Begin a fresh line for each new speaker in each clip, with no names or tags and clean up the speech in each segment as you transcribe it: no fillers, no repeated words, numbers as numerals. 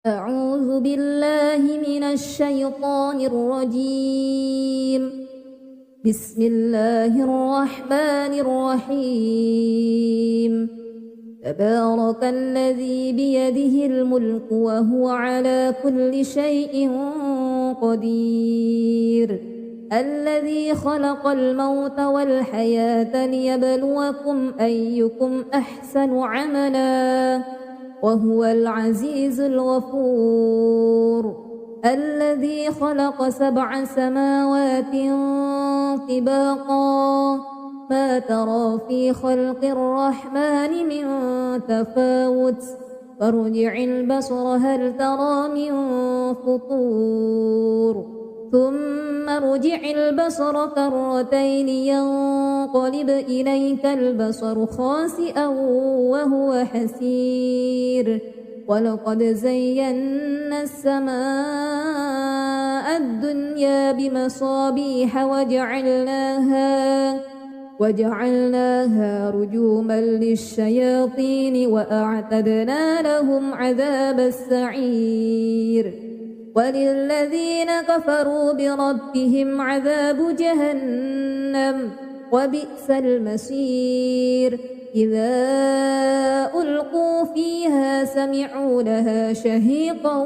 أعوذ بالله من الشيطان الرجيم. بسم الله الرحمن الرحيم. تبارك الذي بيده الملك وهو على كل شيء قدير. الذي خلق الموت والحياة ليبلوكم أيكم أحسن عملا وهو العزيز الغفور. الذي خلق 7 سماوات طباقا ما ترى في خلق الرحمن من تفاوت فارجع البصر هل ترى من فطور ثم ارجع البصر كرتين ينقلب إليك البصر خاسئا وهو حسير. ولقد زينا السماء الدنيا بمصابيح وجعلناها رجوما للشياطين وأعتدنا لهم عذاب السعير. وللذين كفروا بربهم عذاب جهنم وبئس المصير. إذا ألقوا فيها سمعوا لها شهيقا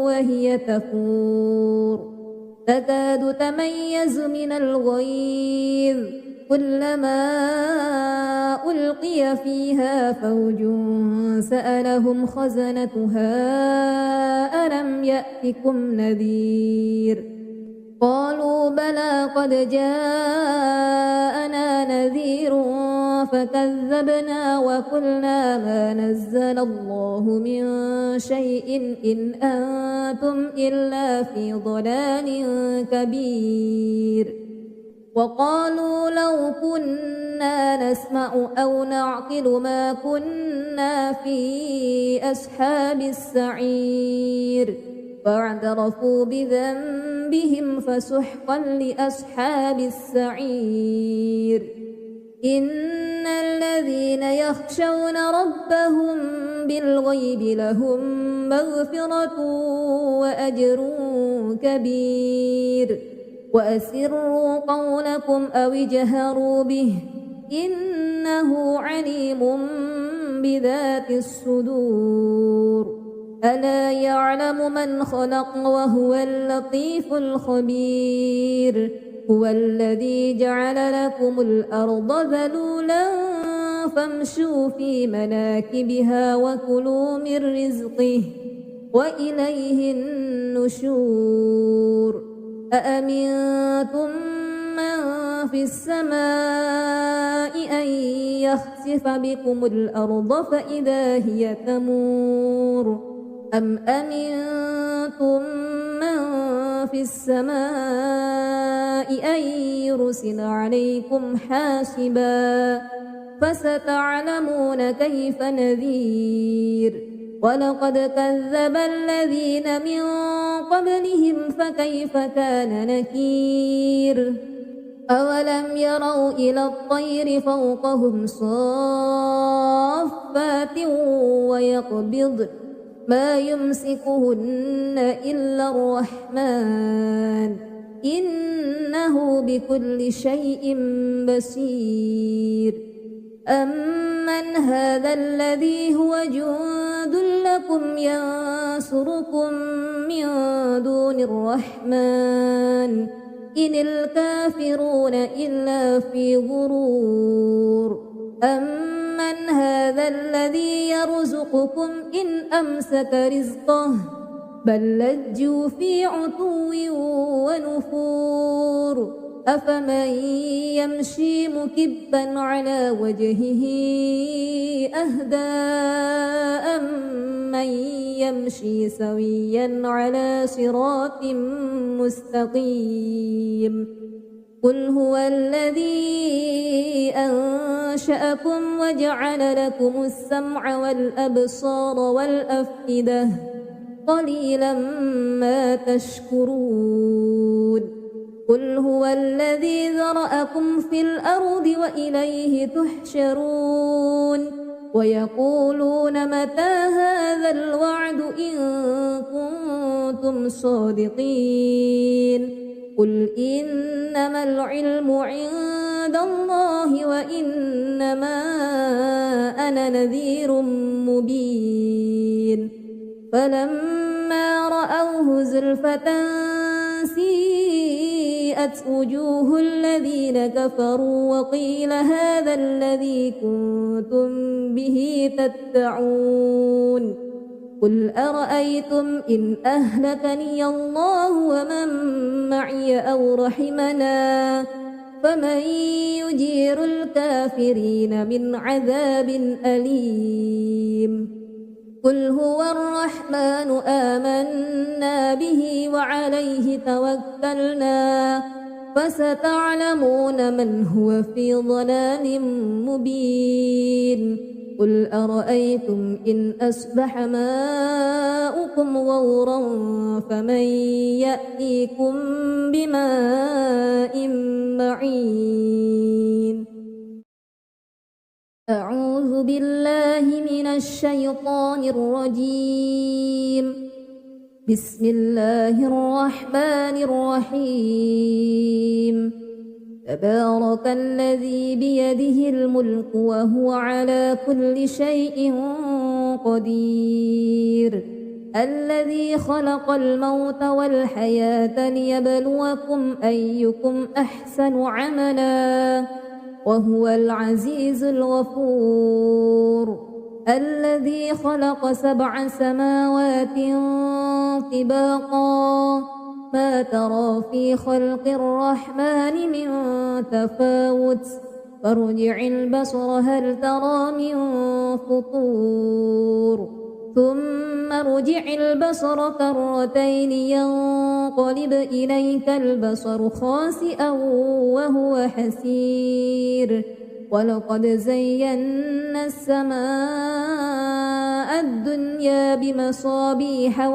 وهي تفور تكاد تميز من الغيظ كلما ألقي فيها فوج سألهم خزنتها ألم يأتكم نذير قالوا بلى قد جاءنا نذير فكذبنا وقلنا ما نزل الله من شيء إن أنتم إلا في ضلال كبير. وقالوا لو كنا نسمع أو نعقل ما كنا في أصحاب السعير فاعترفوا بذنبهم فسحقا لأصحاب السعير. إن الذين يخشون ربهم بالغيب لهم مغفرة وأجر كبير. وأسروا قولكم أو اجهروا به إنه عليم بذات الصدور. ألا يعلم من خلق وهو اللطيف الخبير. هو الذي جعل لكم الأرض ذلولا فامشوا في مناكبها وكلوا من رزقه وإليه النشور. أأمنتم من في السماء أن يخسف بكم الأرض فإذا هي تمور أم أمنتم من في السماء أن يرسل عليكم حاسبا فستعلمون كيف نذير. ولقد كذب الذين من قبلهم فكيف كان نكير. أولم يروا إلى الطير فوقهم صافات ويقبضن ما يمسكهن إلا الرحمن إنه بكل شيء بصير. أمن هذا الذي هو جند لكم ينصركم من دون الرحمن إن الكافرون إلا في غرور. أمن هذا الذي يرزقكم إن أمسك رزقه بل لجوا في عتو ونفور. أفمن يمشي مكبا على وجهه أهدى أمن يمشي سويا على صراط مستقيم. قل هو الذي أنشأكم وجعل لكم السمع والأبصار والأفئدة قليلا ما تشكرون. قل هو الذي ذرأكم في الأرض وإليه تحشرون. ويقولون متى هذا الوعد إن كنتم صادقين قل إنما العلم عند الله وإنما أنا نذير مبين فلما رأوه زلفة سيئت وجوه الذين كفروا وقيل هذا الذي كنتم به تدعون قل أرأيتم إن أهلكني الله ومن معي أو رحمنا فمن يجير الكافرين من عذاب أليم قل هو الرحمن آمنا به وعليه توكلنا فستعلمون من هو في ضلال مبين قل أرأيتم إن أصبح ماؤكم غورا فمن يأتيكم بماء معين أعوذ بالله من الشيطان الرجيم بسم الله الرحمن الرحيم تبارك الذي بيده الملك وهو على كل شيء قدير الذي خلق الموت والحياة ليبلوكم أيكم أحسن عملا وهو العزيز الغفور الذي خلق 7 سماوات طباقا ما ترى في خلق الرحمن من تفاوت فارجع البصر هل ترى من فطور ثم ارجع البصر كرتين ينقلب إليك البصر خاسئا وهو حسير ولقد زينا السماء الدنيا بمصابيح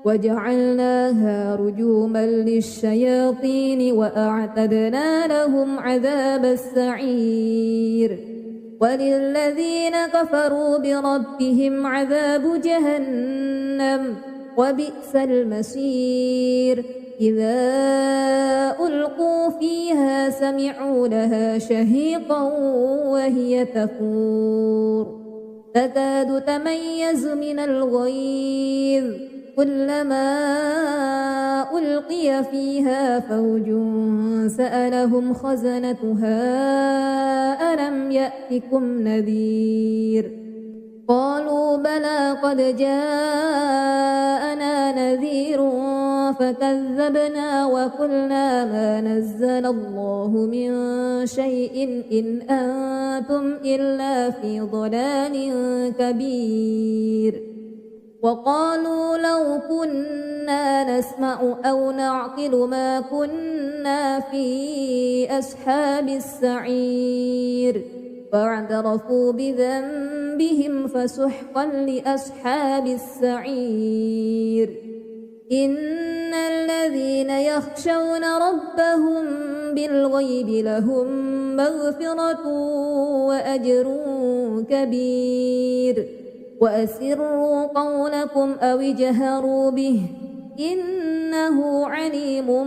وجعلناها رجوما للشياطين وأعتدنا لهم عذاب السعير وللذين كفروا بربهم عذاب جهنم وبئس المصير إذا ألقوا فيها سمعوا لها شهيقا وهي تفور تكاد تميز من الغيظ كلما ألقي فيها فوج سألهم خزنتها ألم يأتكم نذير قالوا بلى قد جاءنا نذير فكذبنا وقلنا ما نزل الله من شيء إن أنتم إلا في ضلال كبير وقالوا لو كنا نسمع أو نعقل ما كنا في أصحاب السعير فاعترفوا بذنبهم فسحقا لأصحاب السعير إن الذين يخشون ربهم بالغيب لهم مغفرة وأجر كبير وأسروا قولكم أو اجهروا به إنه عليم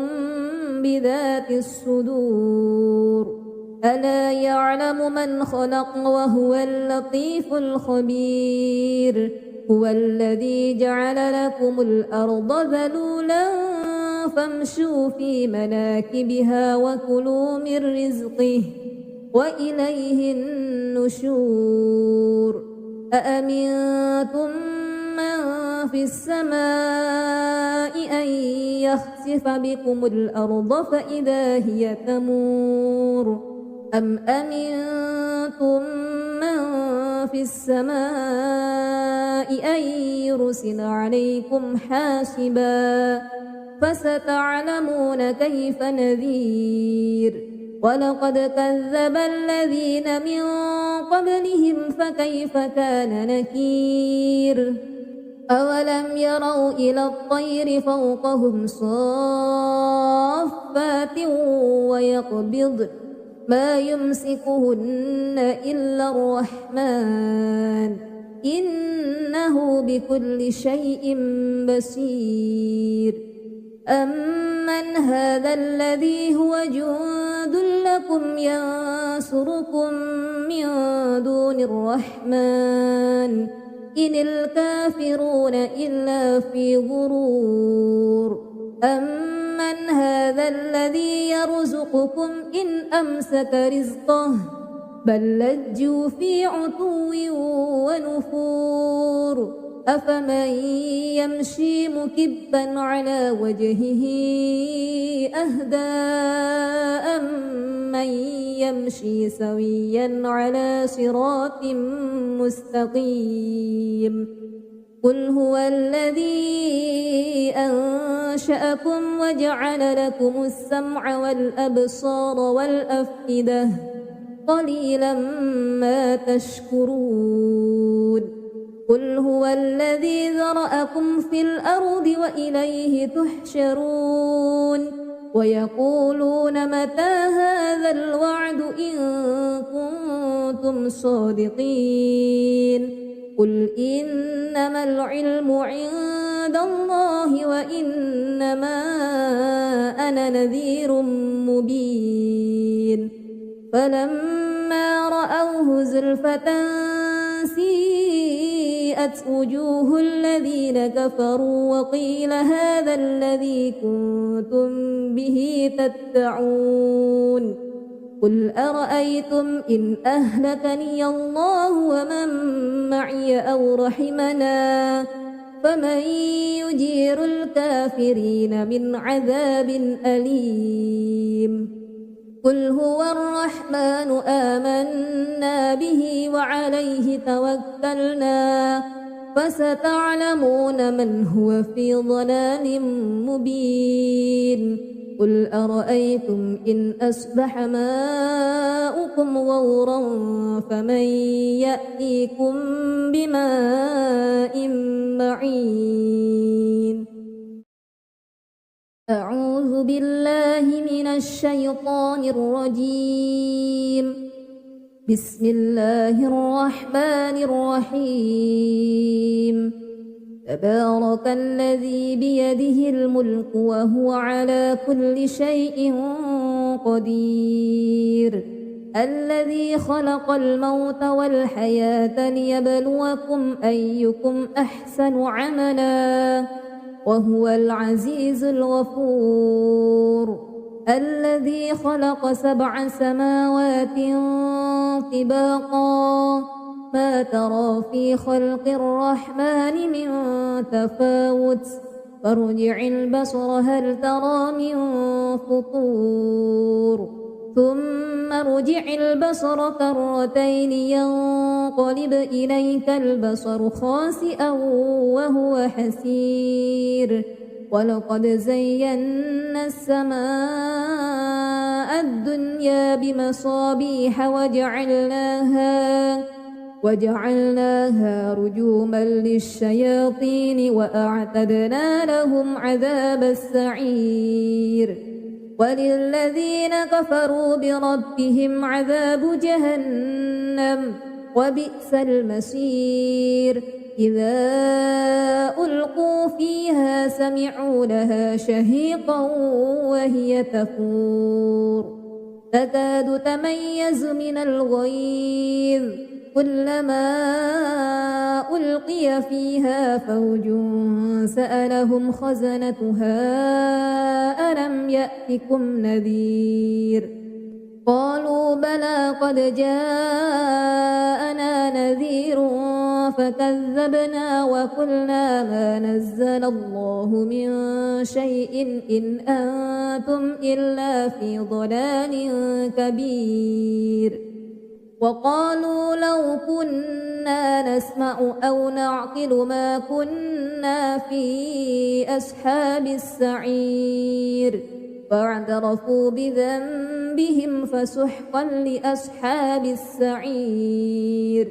بذات الصدور ألا يعلم من خلق وهو اللطيف الخبير هو الذي جعل لكم الأرض ذلولا فامشوا في مناكبها وكلوا من رزقه وإليه النشور أأمنتم من في السماء أن يخسف بكم الأرض فإذا هي تمور أم أمنتم من في السماء أن يرسل عليكم حاسبا فستعلمون كيف نذير ولقد كذب الذين من قبلهم فكيف كان نكير أولم يروا إلى الطير فوقهم صافات ما يمسكهن إلا الرحمن إنه بكل شيء بصير أمن هذا الذي هو جند لكم ينصركم من دون الرحمن إن الكافرون إلا في غرور أمن هذا الذي يرزقكم إن أمسك رزقه بل لجوا في عتو ونفور أفمن يمشي مكبا على وجهه أهدى أمن يمشي سويا على صراط مستقيم قل هو الذي أنشأكم وجعل لكم السمع والأبصار والأفئدة قليلا ما تشكرون قل هو الذي ذرأكم في الأرض وإليه تحشرون ويقولون متى هذا الوعد إن كنتم صادقين قل إنما العلم عند الله وإنما أنا نذير مبين فلما رأوه زلفة سيئت وجوه الذين كفروا وقيل هذا الذي كنتم به تدعون قل أرأيتم إن أهلكني الله ومن معي أو رحمنا فمن يجير الكافرين من عذاب أليم قل هو الرحمن آمنا به وعليه توكلنا فستعلمون من هو في ضلال مبين قل أرأيتم إن أصبح ماؤكم غورا فمن يأتيكم بماء معين أعوذ بالله من الشيطان الرجيم بسم الله الرحمن الرحيم تبارك الذي بيده الملك وهو على كل شيء قدير الذي خلق الموت والحياة ليبلوكم أيكم أحسن عملا وهو العزيز الغفور الذي خلق 7 سماوات طباقا ما ترى في خلق الرحمن من تفاوت فارجع البصر هل ترى من فطور ثم ارجع البصر كرتين ينقلب إليك البصر خاسئا وهو حسير ولقد زينا السماء الدنيا بمصابيح وجعلناها رجوما للشياطين وأعتدنا لهم عذاب السعير وللذين كفروا بربهم عذاب جهنم وبئس المصير إذا ألقوا فيها سمعوا لها شهيقا وهي تفور تكاد تميز من الغيظ كلما ألقي فيها فوج سألهم خزنتها ألم يأتكم نذير قالوا بلى قد جاءنا نذير فكذبنا وقلنا ما نزل الله من شيء إن أنتم إلا في ضلال كبير وقالوا لو كنا نسمع أو نعقل ما كنا في أصحاب السعير فاعترفوا بذنبهم فسحقا لأصحاب السعير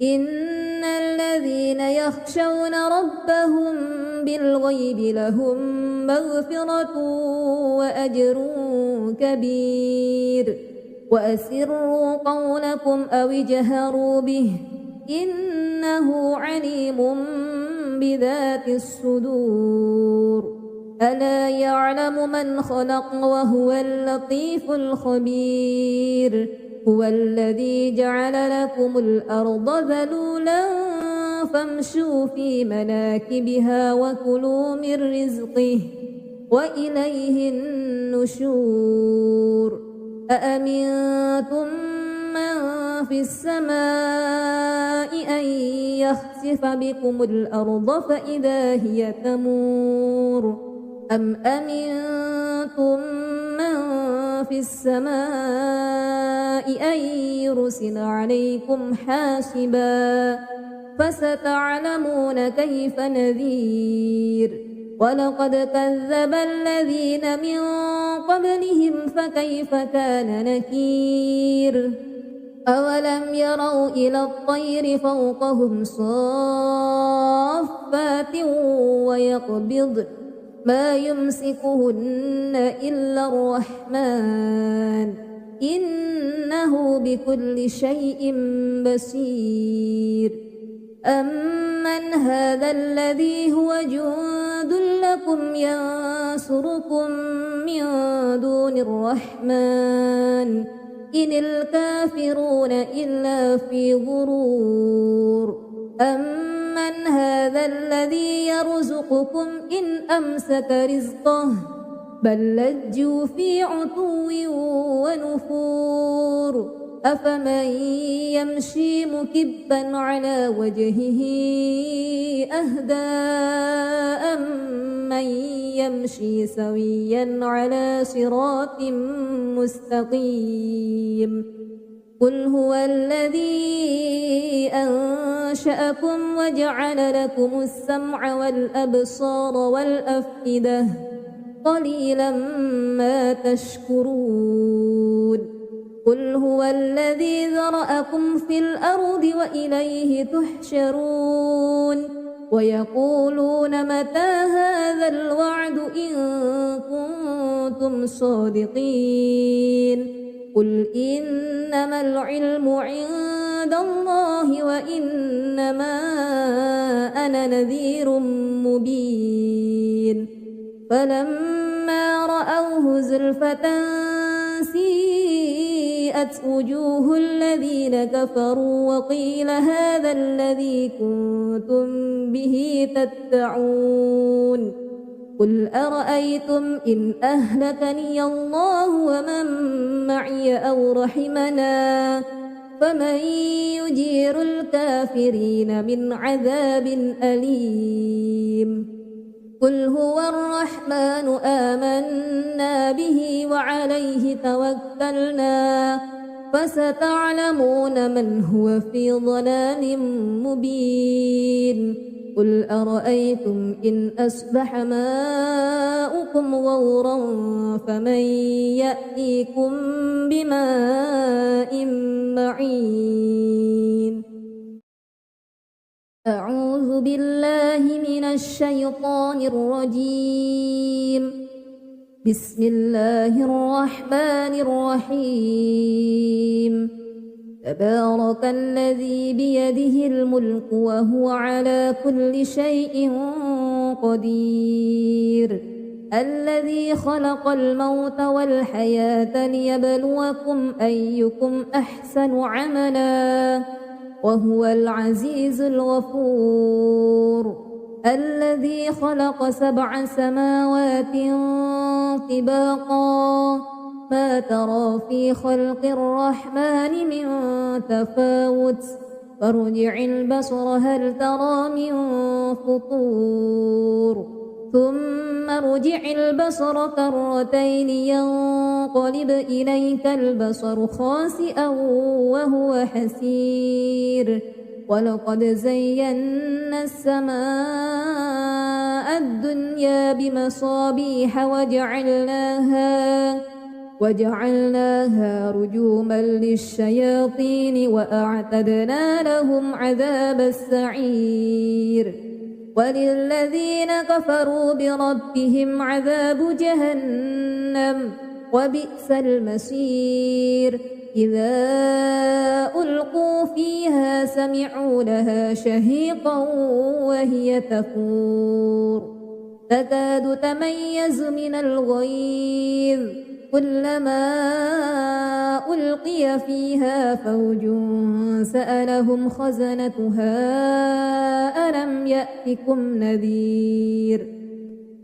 إن الذين يخشون ربهم بالغيب لهم مغفرة وأجر كبير وأسروا قولكم أو اجهروا به إنه عليم بذات الصدور ألا يعلم من خلق وهو اللطيف الخبير هو الذي جعل لكم الأرض ذلولا فامشوا في مناكبها وكلوا من رزقه وإليه النشور أأمنتم من في السماء أن يخسف بكم الأرض فإذا هي تمور أم أمنتم من في السماء أن يرسل عليكم حاسبا فستعلمون كيف نذير ولقد كذب الذين من قبلهم فكيف كان نكير أولم يروا إلى الطير فوقهم صافات ويقبضن ما يمسكهن إلا الرحمن إنه بكل شيء بصير أمن هذا الذي هو جند لكم ينصركم من دون الرحمن إن الكافرون إلا في غرور أمن هذا الذي يرزقكم إن أمسك رزقه بل لجوا في عتو ونفور أفمن يمشي مكبا على وجهه أهدى أمن يمشي سويا على صراط مستقيم قل هو الذي أنشأكم وجعل لكم السمع والأبصار والأفئدة قليلا ما تشكرون قل هو الذي ذرأكم في الأرض وإليه تحشرون ويقولون متى هذا الوعد إن كنتم صادقين قل إنما العلم عند الله وإنما أنا نذير مبين فلما رأوه زلفة سيئت وجوه الذين كفروا وقيل هذا الذي كنتم به تدعون قل أرأيتم إن أهلكني الله ومن معي أو رحمنا فمن يجير الكافرين من عذاب أليم قل هو الرحمن آمنا به وعليه توكلنا فستعلمون من هو في ضلال مبين قل أرأيتم إن أصبح ماؤكم غورا فمن يأتيكم بماء معين أعوذ بالله من الشيطان الرجيم بسم الله الرحمن الرحيم تبارك الذي بيده الملك وهو على كل شيء قدير الذي خلق الموت والحياة ليبلوكم أيكم أحسن عملا وهو العزيز الغفور الذي خلق 7 سماوات طباقا ما ترى في خلق الرحمن من تفاوت فارجع البصر هل ترى من فطور ثم ارجع البصر كرتين ينقلب إليك البصر خاسئا وهو حسير ولقد زينا السماء الدنيا بمصابيح وجعلناها رجوما للشياطين وأعتدنا لهم عذاب السعير وللذين كفروا بربهم عذاب جهنم وبئس المصير إذا ألقوا فيها سمعوا لها شهيقا وهي تفور تكاد تميز من الغيظ كلما ألقي فيها فوج سألهم خزنتها ألم يأتكم نذير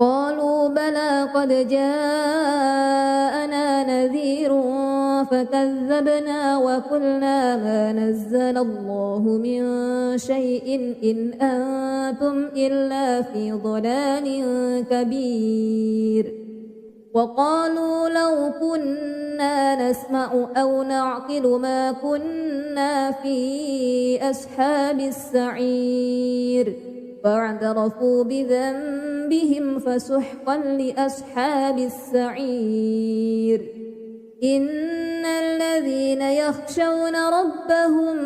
قالوا بلى قد جاءنا نذير فكذبنا وقلنا ما نزل الله من شيء إن أنتم إلا في ضلال كبير وقالوا لو كنا نسمع أو نعقل ما كنا في أصحاب السعير فاعترفوا بذنبهم فسحقا لأصحاب السعير إن الذين يخشون ربهم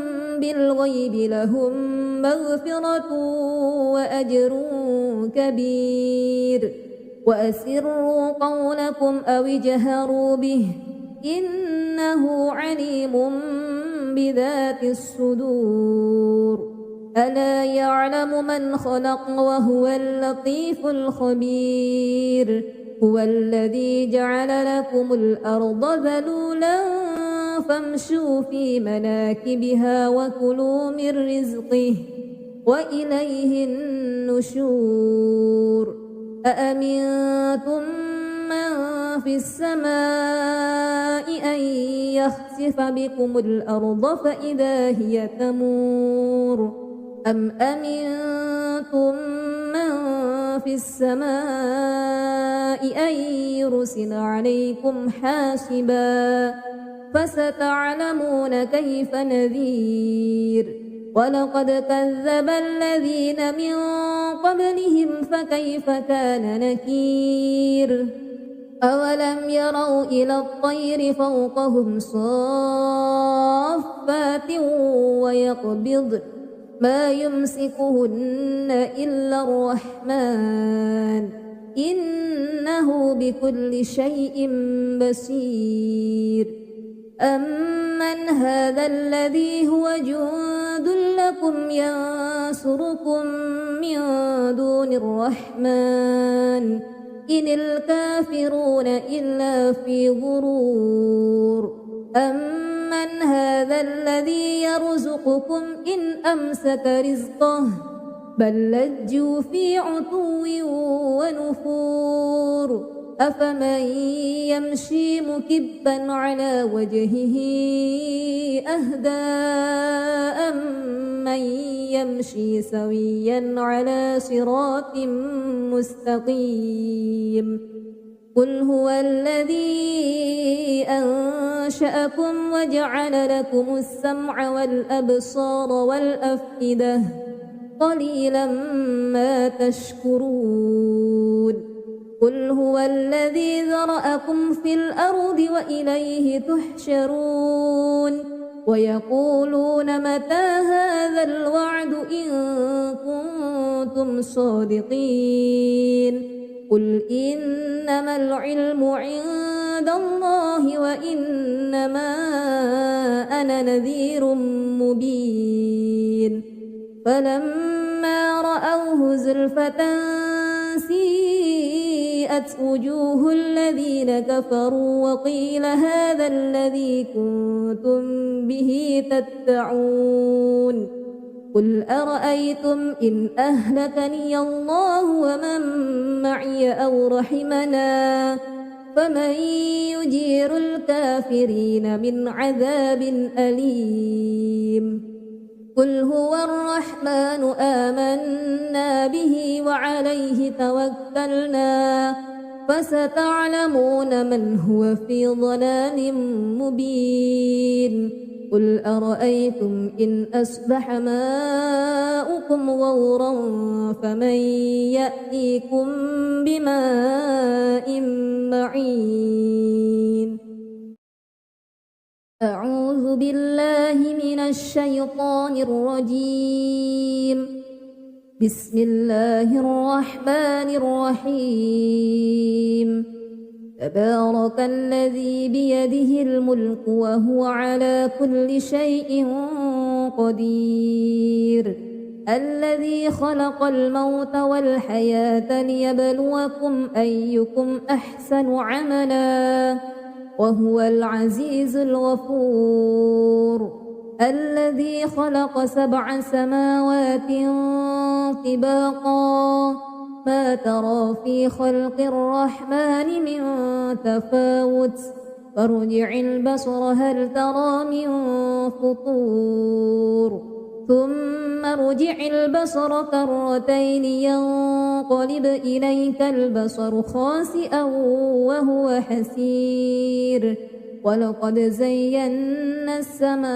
بالغيب لهم مغفرة وأجر كبير وأسروا قولكم أو اجهروا به إنه عليم بذات الصدور ألا يعلم من خلق وهو اللطيف الخبير هو الذي جعل لكم الأرض ذلولا فامشوا في مناكبها وكلوا من رزقه وإليه النشور أأمنتم من في السماء أن يخسف بكم الأرض فإذا هي تمور أم أمنتم من في السماء أن يرسل عليكم حاسبا فستعلمون كيف نذير ولقد كذب الذين من قبلهم فكيف كان نكير أولم يروا إلى الطير فوقهم صافات ويقبض ما يمسكهن إلا الرحمن إنه بكل شيء بصير أمن هذا الذي هو جند لكم ينصركم من دون الرحمن إن الكافرون إلا في غرور أمن هذا الذي يرزقكم إن أمسك رزقه بل لجوا في عتو ونفور أفمن يمشي مكبا على وجهه أهدى أمن يمشي سويا على صراط مستقيم قل هو الذي أنشأكم وجعل لكم السمع والأبصار والأفئدة قليلا ما تشكرون قل هو الذي ذرأكم في الأرض وإليه تحشرون ويقولون متى هذا الوعد إن كنتم صادقين قل إنما العلم عند الله وإنما أنا نذير مبين فلما رأوه زلفة سيئت وجوه الذين كفروا وقيل هذا الذي كنتم به تدعون قل أرأيتم إن أهلكني الله ومن معي أو رحمنا فمن يجير الكافرين من عذاب أليم قل هو الرحمن آمنا به وعليه توكلنا فستعلمون من هو في ضلال مبين قل أرأيتم إن أصبح ماؤكم غورا فمن يأتيكم بماء معين أعوذ بالله من الشيطان الرجيم بسم الله الرحمن الرحيم تبارك الذي بيده الملك وهو على كل شيء قدير الذي خلق الموت والحياة ليبلوكم أيكم أحسن عملا وهو العزيز الغفور الذي خلق 7 سماوات طباقا ما ترى في خلق الرحمن من تفاوت فارجع البصر هل ترى من فطور ثم ارجع البصر كرتين ينقلب إليك البصر خاسئا وهو حسير ولقد زينا السماء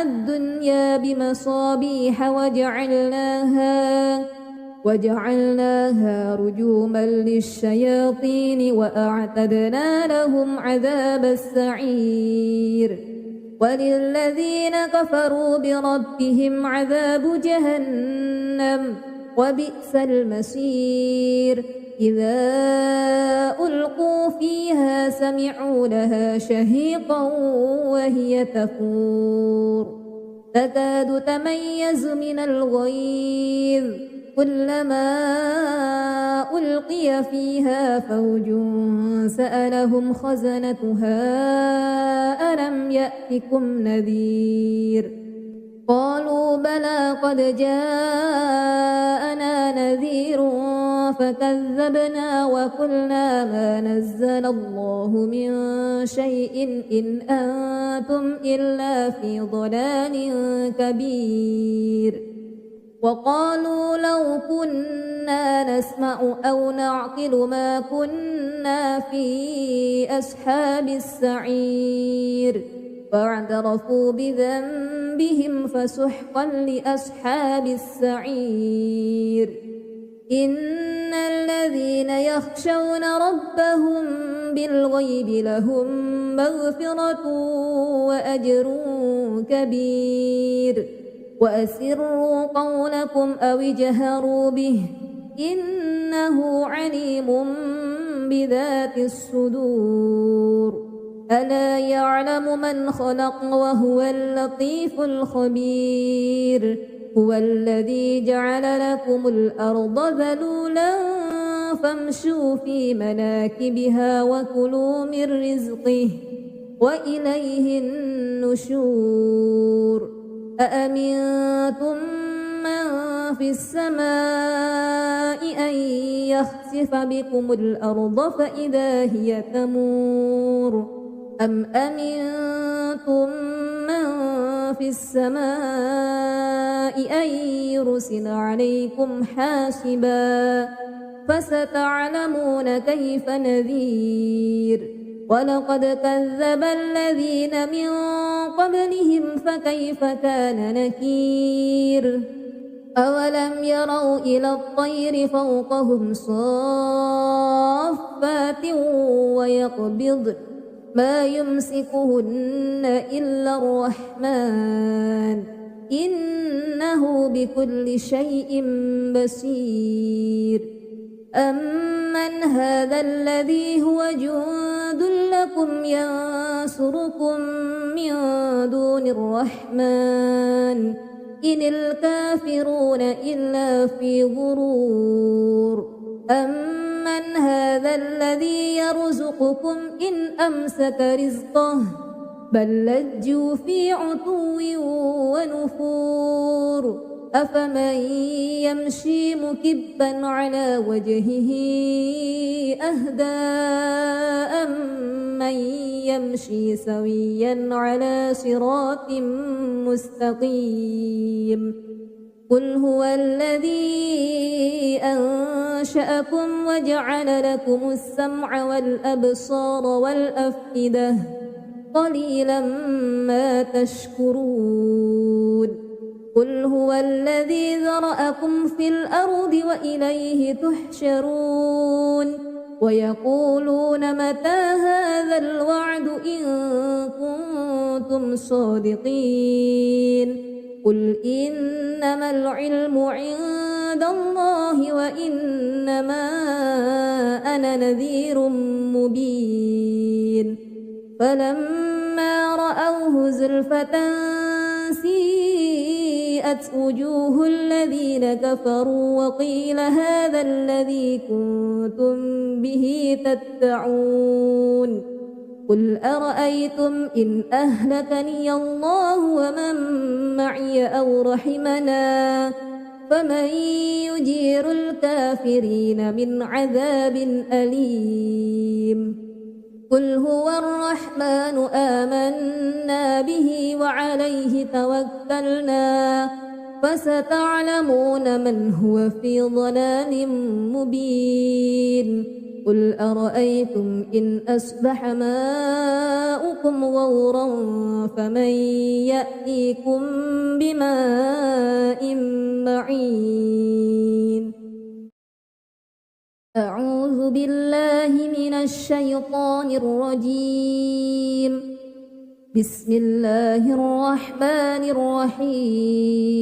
الدنيا بمصابيح وجعلناها رجوما للشياطين وأعتدنا لهم عذاب السعير وللذين كفروا بربهم عذاب جهنم وبئس المصير إذا ألقوا فيها سمعوا لها شهيقا وهي تفور تكاد تميز من الغيظ كلما ألقي فيها فوج سألهم خزنتها ألم يأتكم نذير قالوا بلى قد جاءنا نذير فكذبنا وقلنا ما نزل الله من شيء إن أنتم إلا في ضلال كبير وقالوا لو كنا نسمع أو نعقل ما كنا في أصحاب السعير فاعترفوا بذنبهم فسحقا لأصحاب السعير إن الذين يخشون ربهم بالغيب لهم مغفرة وأجر كبير وأسروا قولكم أو اجهروا به إنه عليم بذات الصدور ألا يعلم من خلق وهو اللطيف الخبير هو الذي جعل لكم الأرض ذلولا فامشوا في مناكبها وكلوا من رزقه وإليه النشور أأمنتم من في السماء أن يخسف بكم الأرض فإذا هي تمور أم أمنتم من في السماء أن يرسل عليكم حاسبا فستعلمون كيف نذير ولقد كذب الذين من قبلهم فكيف كان نكير أولم يروا إلى الطير فوقهم صافات ويقبضن ما يمسكهن إلا الرحمن إنه بكل شيء بصير أمن هذا الذي هو جند لكم ينصركم من دون الرحمن إن الكافرون إلا في غرور أمن هذا الذي يرزقكم إن أمسك رزقه بل لجوا في عتو ونفور أفمن يمشي مكبا على وجهه أهدى أمن يمشي سويا على صراط مستقيم قل هو الذي أنشأكم وجعل لكم السمع والأبصار والأفئدة قليلا ما تشكرون قل هو الذي ذرأكم في الأرض وإليه تحشرون ويقولون متى هذا الوعد إن كنتم صادقين قل إنما العلم عند عند الله وإنما أنا نذير مبين فلما رأوه زلفة سيئت وجوه الذين كفروا وقيل هذا الذي كنتم به تدعون قل أرأيتم إن أهلكني الله ومن معي أو رحمنا فمن يجير الكافرين من عذاب أليم قل هو الرحمن آمنا به وعليه توكلنا فستعلمون من هو في ضلال مبين قل أرأيتم إن أصبح ماؤكم غورا فمن يأتيكم بماء معين أعوذ بالله من الشيطان الرجيم بسم الله الرحمن الرحيم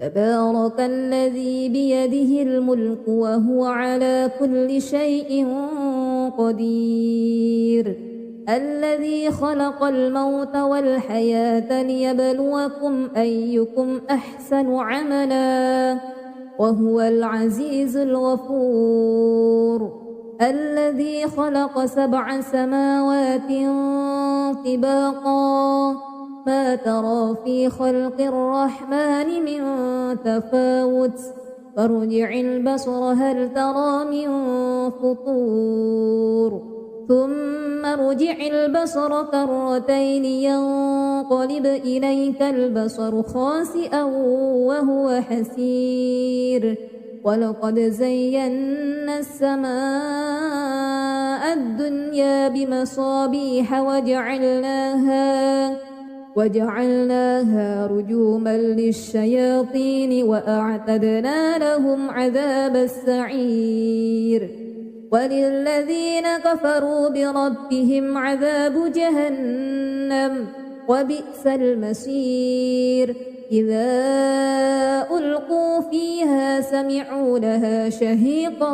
تبارك الذي بيده الملك وهو على كل شيء قدير الذي خلق الموت والحياة ليبلوكم أيكم أحسن عملا وهو العزيز الغفور الذي خلق 7 سماوات طباقا ما ترى في خلق الرحمن من تفاوت فارجع البصر هل ترى من فطور ثم ارجع البصر كرتين ينقلب إليك البصر خاسئا وهو حسير ولقد زينا السماء الدنيا بمصابيح وجعلناها رجوما للشياطين وأعتدنا لهم عذاب السعير وللذين كفروا بربهم عذاب جهنم وبئس المصير إذا ألقوا فيها سمعوا لها شهيقا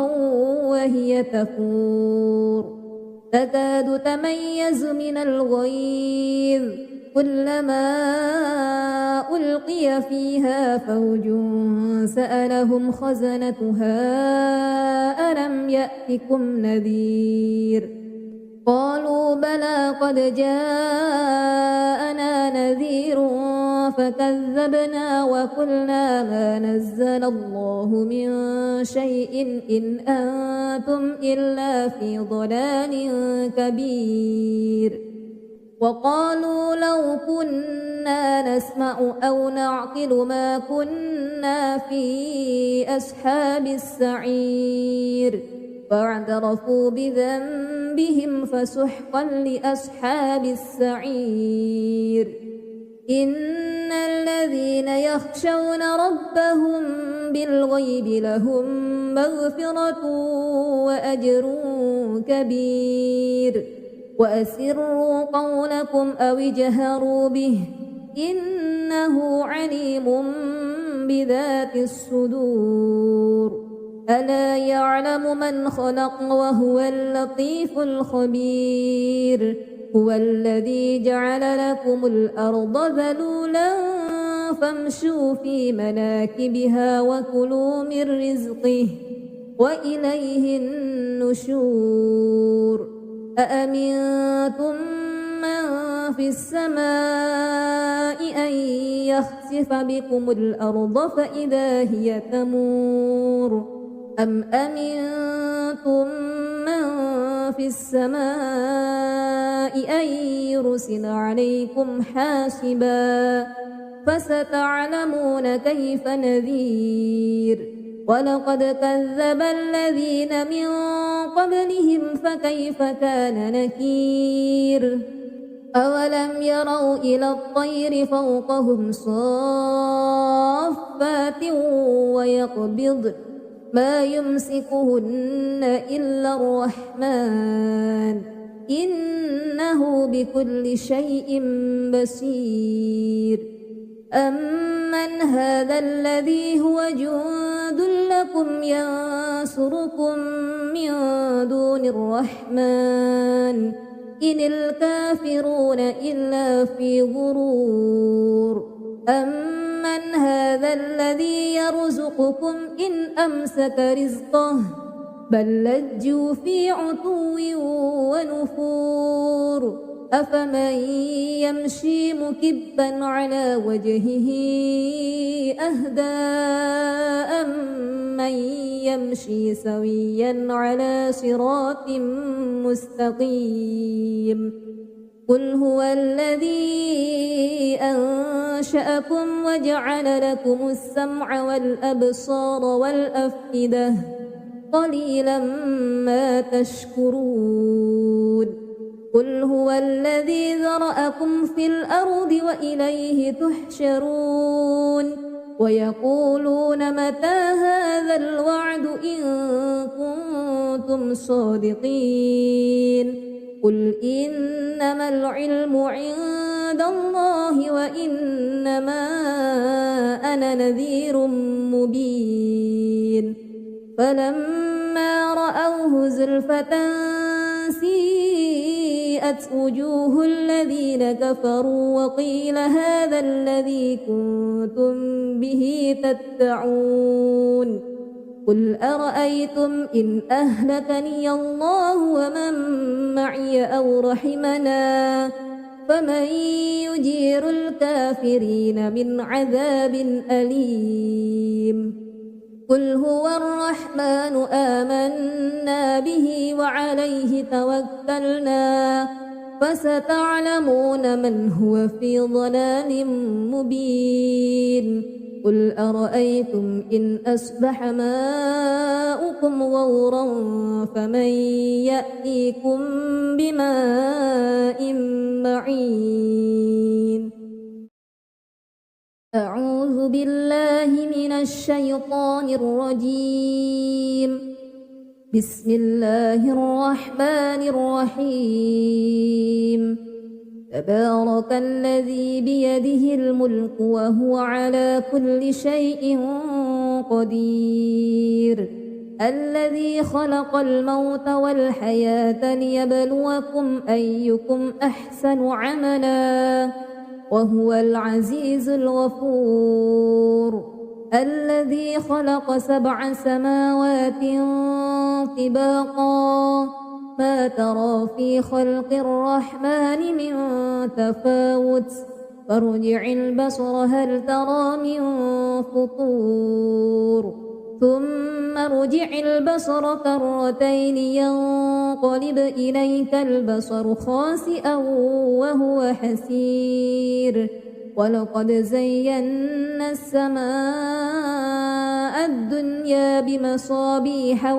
وهي تفور تكاد تميز من الغيظ كلما ألقي فيها فوج سألهم خزنتها ألم يأتكم نذير قالوا بلى قد جاءنا نذير فكذبنا وقلنا ما نزل الله من شيء إن أنتم إلا في ضلال كبير وقالوا لو كنا نسمع أو نعقل ما كنا في أصحاب السعير فاعترفوا بذنبهم فسحقا لأصحاب السعير إن الذين يخشون ربهم بالغيب لهم مغفرة وأجر كبير وأسروا قولكم أو اجهروا به إنه عليم بذات الصدور ألا يعلم من خلق وهو اللطيف الخبير هو الذي جعل لكم الأرض ذلولا فامشوا في مناكبها وكلوا من رزقه وإليه النشور أأمنتم من في السماء أن يخسف بكم الأرض فإذا هي تمور أم أمنتم من في السماء أن يرسل عليكم حاسبا فستعلمون كيف نذير ولقد كذب الذين من قبلهم فكيف كان نكير أولم يروا إلى الطير فوقهم صافات ويقبض ما يمسكهن إلا الرحمن إنه بكل شيء بصير أمن هذا الذي هو جند لكم ينصركم من دون الرحمن إن الكافرون إلا في غرور أمن هذا الذي يرزقكم إن أمسك رزقه بل لجوا في عتو ونفور أفمن يمشي مكبا على وجهه أهدى أمن يمشي سويا على صراط مستقيم قل هو الذي أنشأكم وجعل لكم السمع والأبصار والأفئدة قليلا ما تشكرون قل هو الذي ذرأكم في الأرض وإليه تحشرون ويقولون متى هذا الوعد إن كنتم صادقين قل إنما العلم عند الله وإنما أنا نذير مبين فلما رأوه زلفة سيئت وجوه الذين كفروا وقيل هذا الذي كنتم به تدعون قل أرأيتم إن أهلكني الله ومن معي أو رحمنا فمن يجير الكافرين من عذاب أليم قل هو الرحمن آمنا به وعليه توكلنا فستعلمون من هو في ضلال مبين قل أرأيتم إن أصبح ماؤكم غورا فمن يأتيكم بماء معين أعوذ بالله من الشيطان الرجيم بسم الله الرحمن الرحيم تبارك الذي بيده الملك وهو على كل شيء قدير الذي خلق الموت والحياة ليبلوكم أيكم أحسن عملا وهو العزيز الغفور الذي خلق 7 سماوات طباقا ما ترى في خلق الرحمن من تفاوت فارجع البصر هل ترى من فطور ثم ارجع البصر كرتين ينقلب إليك البصر خاسئا وهو حسير ولقد زينا السماء الدنيا بمصابيح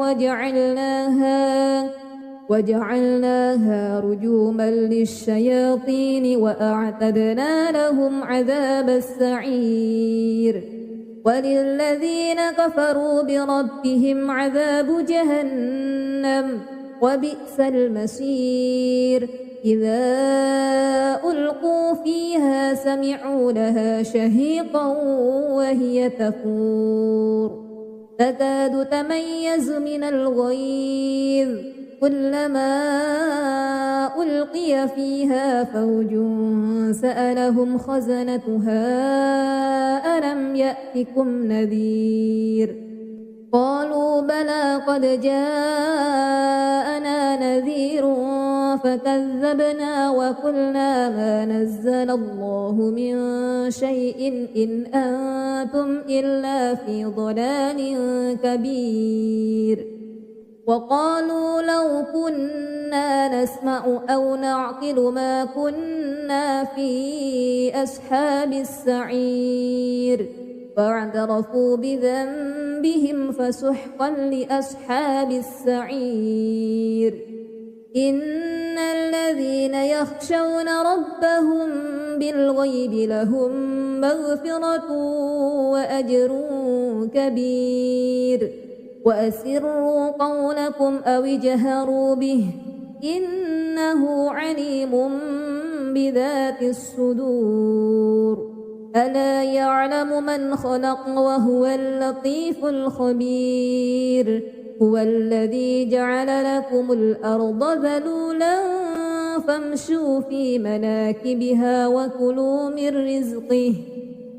وجعلناها رجوما للشياطين وأعتدنا لهم عذاب السعير وللذين كفروا بربهم عذاب جهنم وبئس المصير إذا ألقوا فيها سمعوا لها شهيقا وهي تفور تكاد تميز من الغيظ كلما ألقي فيها فوج سألهم خزنتها ألم يأتكم نذير قالوا بلى قد جاءنا نذير فكذبنا وقلنا ما نزل الله من شيء إن أنتم إلا في ضلال كبير وقالوا لو كنا نسمع أو نعقل ما كنا في أصحاب السعير فاعترفوا بذنبهم فسحقا لأصحاب السعير إن الذين يخشون ربهم بالغيب لهم مغفرة وأجر كبير وأسروا قولكم أو اجهروا به إنه عليم بذات الصدور ألا يعلم من خلق وهو اللطيف الخبير هو الذي جعل لكم الأرض ذلولا فامشوا في مناكبها وكلوا من رزقه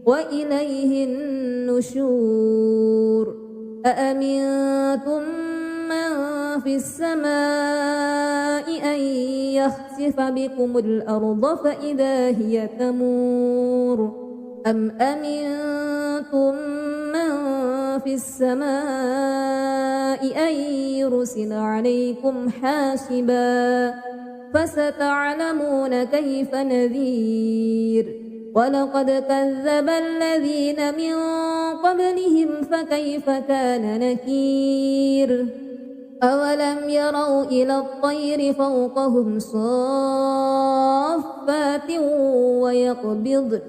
وإليه النشور أأمنتم من في السماء أن يخسف بكم الأرض فإذا هي تمور أم أمنتم من في السماء أن يرسل عليكم حاسبا فستعلمون كيف نذير ولقد كذب الذين من قبلهم فكيف كان نكير أولم يروا إلى الطير فوقهم صافات ويقبضن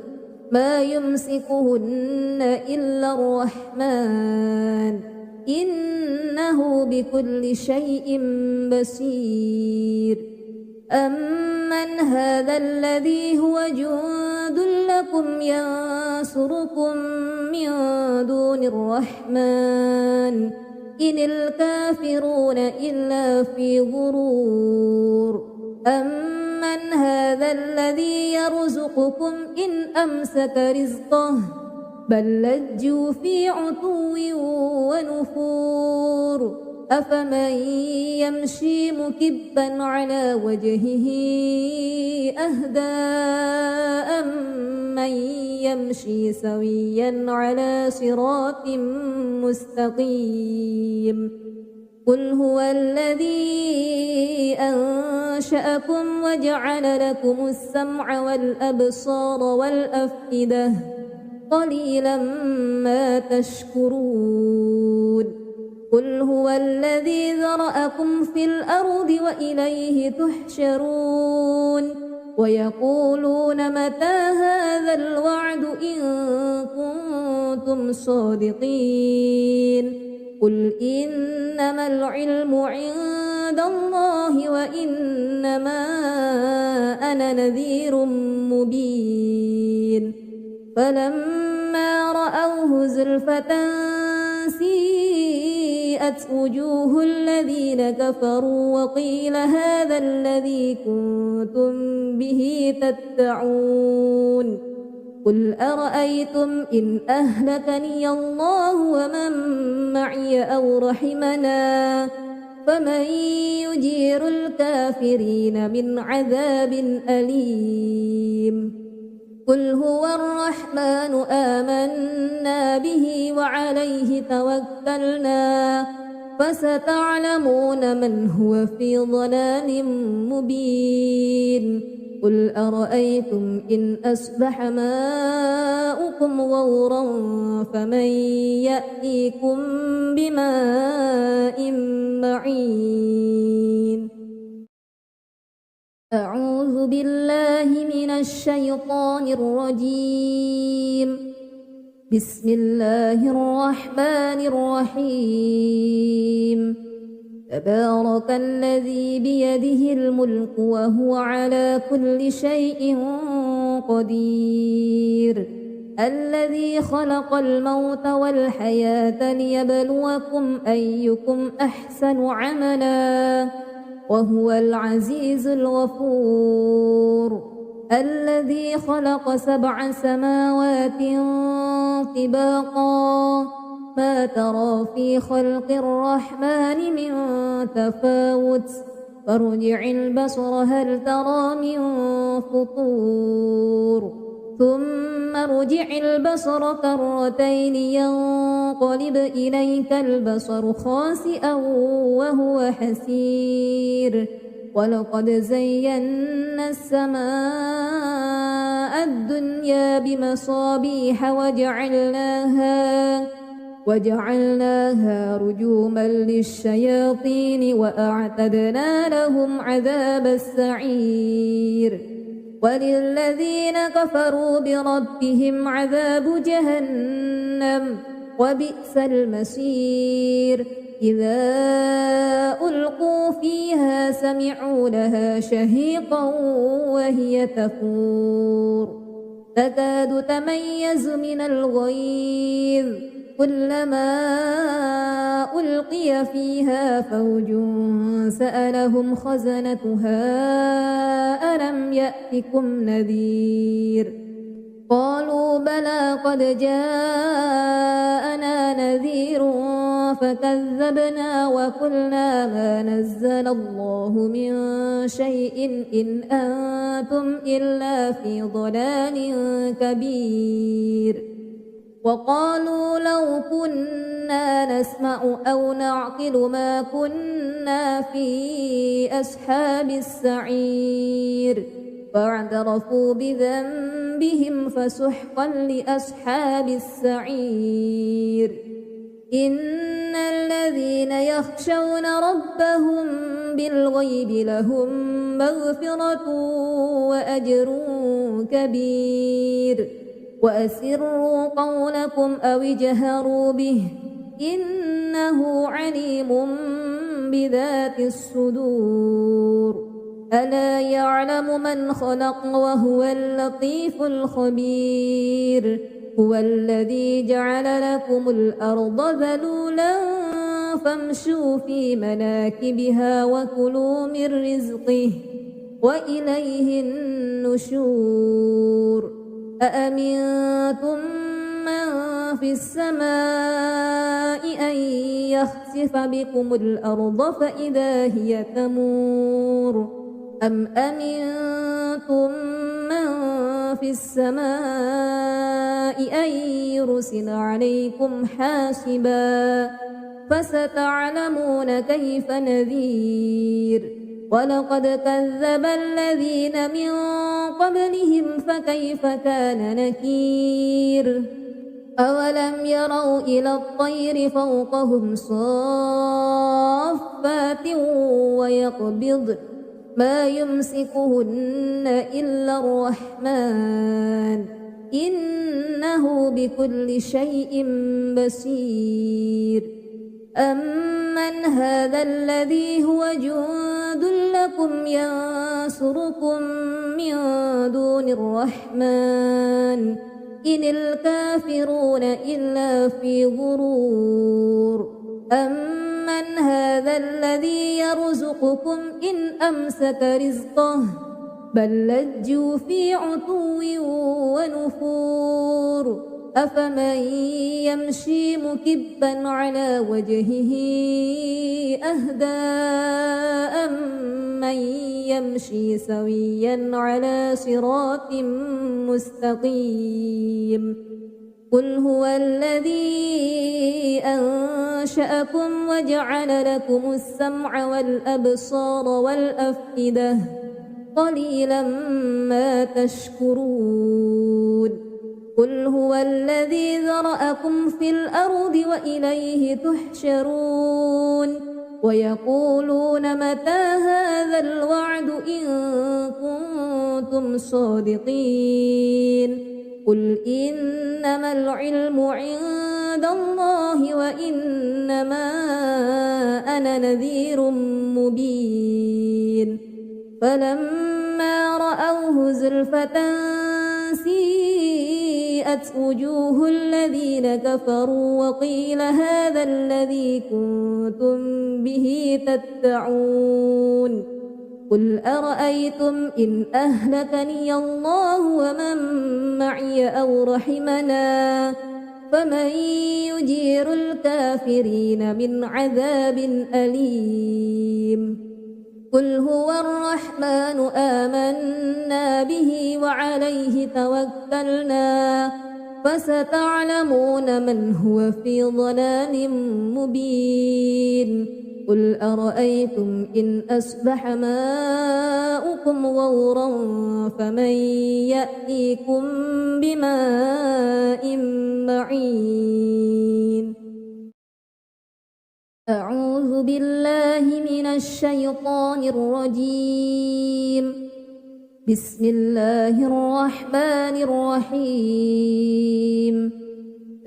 ما يمسكهن إلا الرحمن إنه بكل شيء بصير أمن هذا الذي هو جند لكم ينصركم من دون الرحمن إن الكافرون إلا في غرور أمن هذا الذي يرزقكم إن أمسك رزقه بل لجوا في عتو ونفور أفمن يمشي مكبا على وجهه أهدى أمن يمشي سويا على صراط مستقيم قل هو الذي أنشأكم وجعل لكم السمع والأبصار والأفئدة قليلا ما تشكرون قل هو الذي ذرأكم في الأرض وإليه تحشرون ويقولون متى هذا الوعد إن كنتم صادقين قل إنما العلم عند الله وإنما أنا نذير مبين فلما رأوه زلفة سيئت وجوه الذين كفروا وقيل هذا الذي كنتم به تدعون قل أرأيتم إن أهلكني الله ومن معي أو رحمنا فمن يجير الكافرين من عذاب أليم قل هو الرحمن آمنا به وعليه توكلنا فستعلمون من هو في ضلال مبين قل أرأيتم إن أصبح ماؤكم غورا فمن يأتيكم بماء معين أعوذ بالله من الشيطان الرجيم بسم الله الرحمن الرحيم تبارك الذي بيده الملك وهو على كل شيء قدير الذي خلق الموت والحياة ليبلوكم أيكم أحسن عملا وهو العزيز الغفور الذي خلق 7 سماوات طباقا ما ترى في خلق الرحمن من تفاوت فارجع البصر هل ترى من فطور ثم ارجع البصر كرتين ينقلب إليك البصر خاسئا وهو حسير ولقد زينا السماء الدنيا بمصابيح وجعلناها رجوما للشياطين وأعتدنا لهم عذاب السعير وللذين كفروا بربهم عذاب جهنم وبئس المصير إذا ألقوا فيها سمعوا لها شهيقا وهي تفور تكاد تميز من الغيظ كلما ألقي فيها فوج سألهم خزنتها ألم يأتكم نذير قالوا بلى قد جاءنا نذير فكذبنا وقلنا ما نزل الله من شيء إن أنتم إلا في ضلال كبير وقالوا لو كنا نسمع أو نعقل ما كنا في أصحاب السعير فاعترفوا بذنبهم فسحقا لأصحاب السعير إن الذين يخشون ربهم بالغيب لهم مغفرة وأجر كبير وأسروا قولكم أو اجهروا به إنه عليم بذات الصدور ألا يعلم من خلق وهو اللطيف الخبير هو الذي جعل لكم الأرض ذلولا فامشوا في مناكبها وكلوا من رزقه وإليه النشور أأمنتم من في السماء أن يخسف بكم الأرض فإذا هي تمور أم أمنتم من في السماء أن يرسل عليكم حاسبا فستعلمون كيف نذير ولقد كذب الذين من قبلهم فكيف كان نكير أولم يروا إلى الطير فوقهم صافات ويقبضن ما يمسكهن إلا الرحمن إنه بكل شيء بصير أمن هذا الذي هو جند لكم ينصركم من دون الرحمن إن الكافرون إلا في غرور أمن هذا الذي يرزقكم إن أمسك رزقه بل لجوا في عتو ونفور أفمن يمشي مكبا على وجهه أهدى أمن يمشي سويا على صراط مستقيم قل هو الذي أنشأكم وجعل لكم السمع والأبصار والأفئدة قليلا ما تشكرون قل هو الذي ذرأكم في الأرض وإليه تحشرون ويقولون متى هذا الوعد إن كنتم صادقين قل إنما العلم عند الله وإنما أنا نذير مبين فلما رأوه زلفة سيئت وجوه الذين كفروا وقيل هذا الذي كنتم به تدعون قل أرأيتم إن أهلكني الله ومن معي أو رحمنا فمن يجير الكافرين من عذاب أليم قل هو الرحمن آمنا به وعليه توكلنا فستعلمون من هو في ضلال مبين قل أرأيتم إن أصبح ماؤكم غورا فمن يأتيكم بماء معين أعوذ بالله من الشيطان الرجيم بسم الله الرحمن الرحيم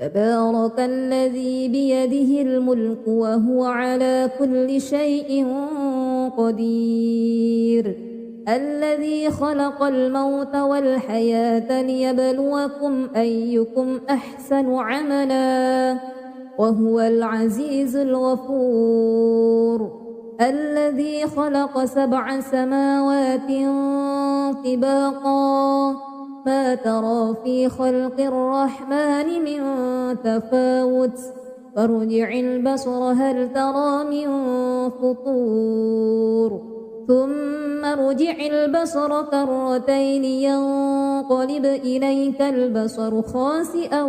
تبارك الذي بيده الملك وهو على كل شيء قدير الذي خلق الموت والحياة ليبلوكم أيكم أحسن عملا وهو العزيز الغفور الذي خلق 7 سماوات طباقا ما ترى في خلق الرحمن من تفاوت فارجع البصر هل ترى من فطور ثم ارجع البصر كرتين ينقلب إليك البصر خاسئا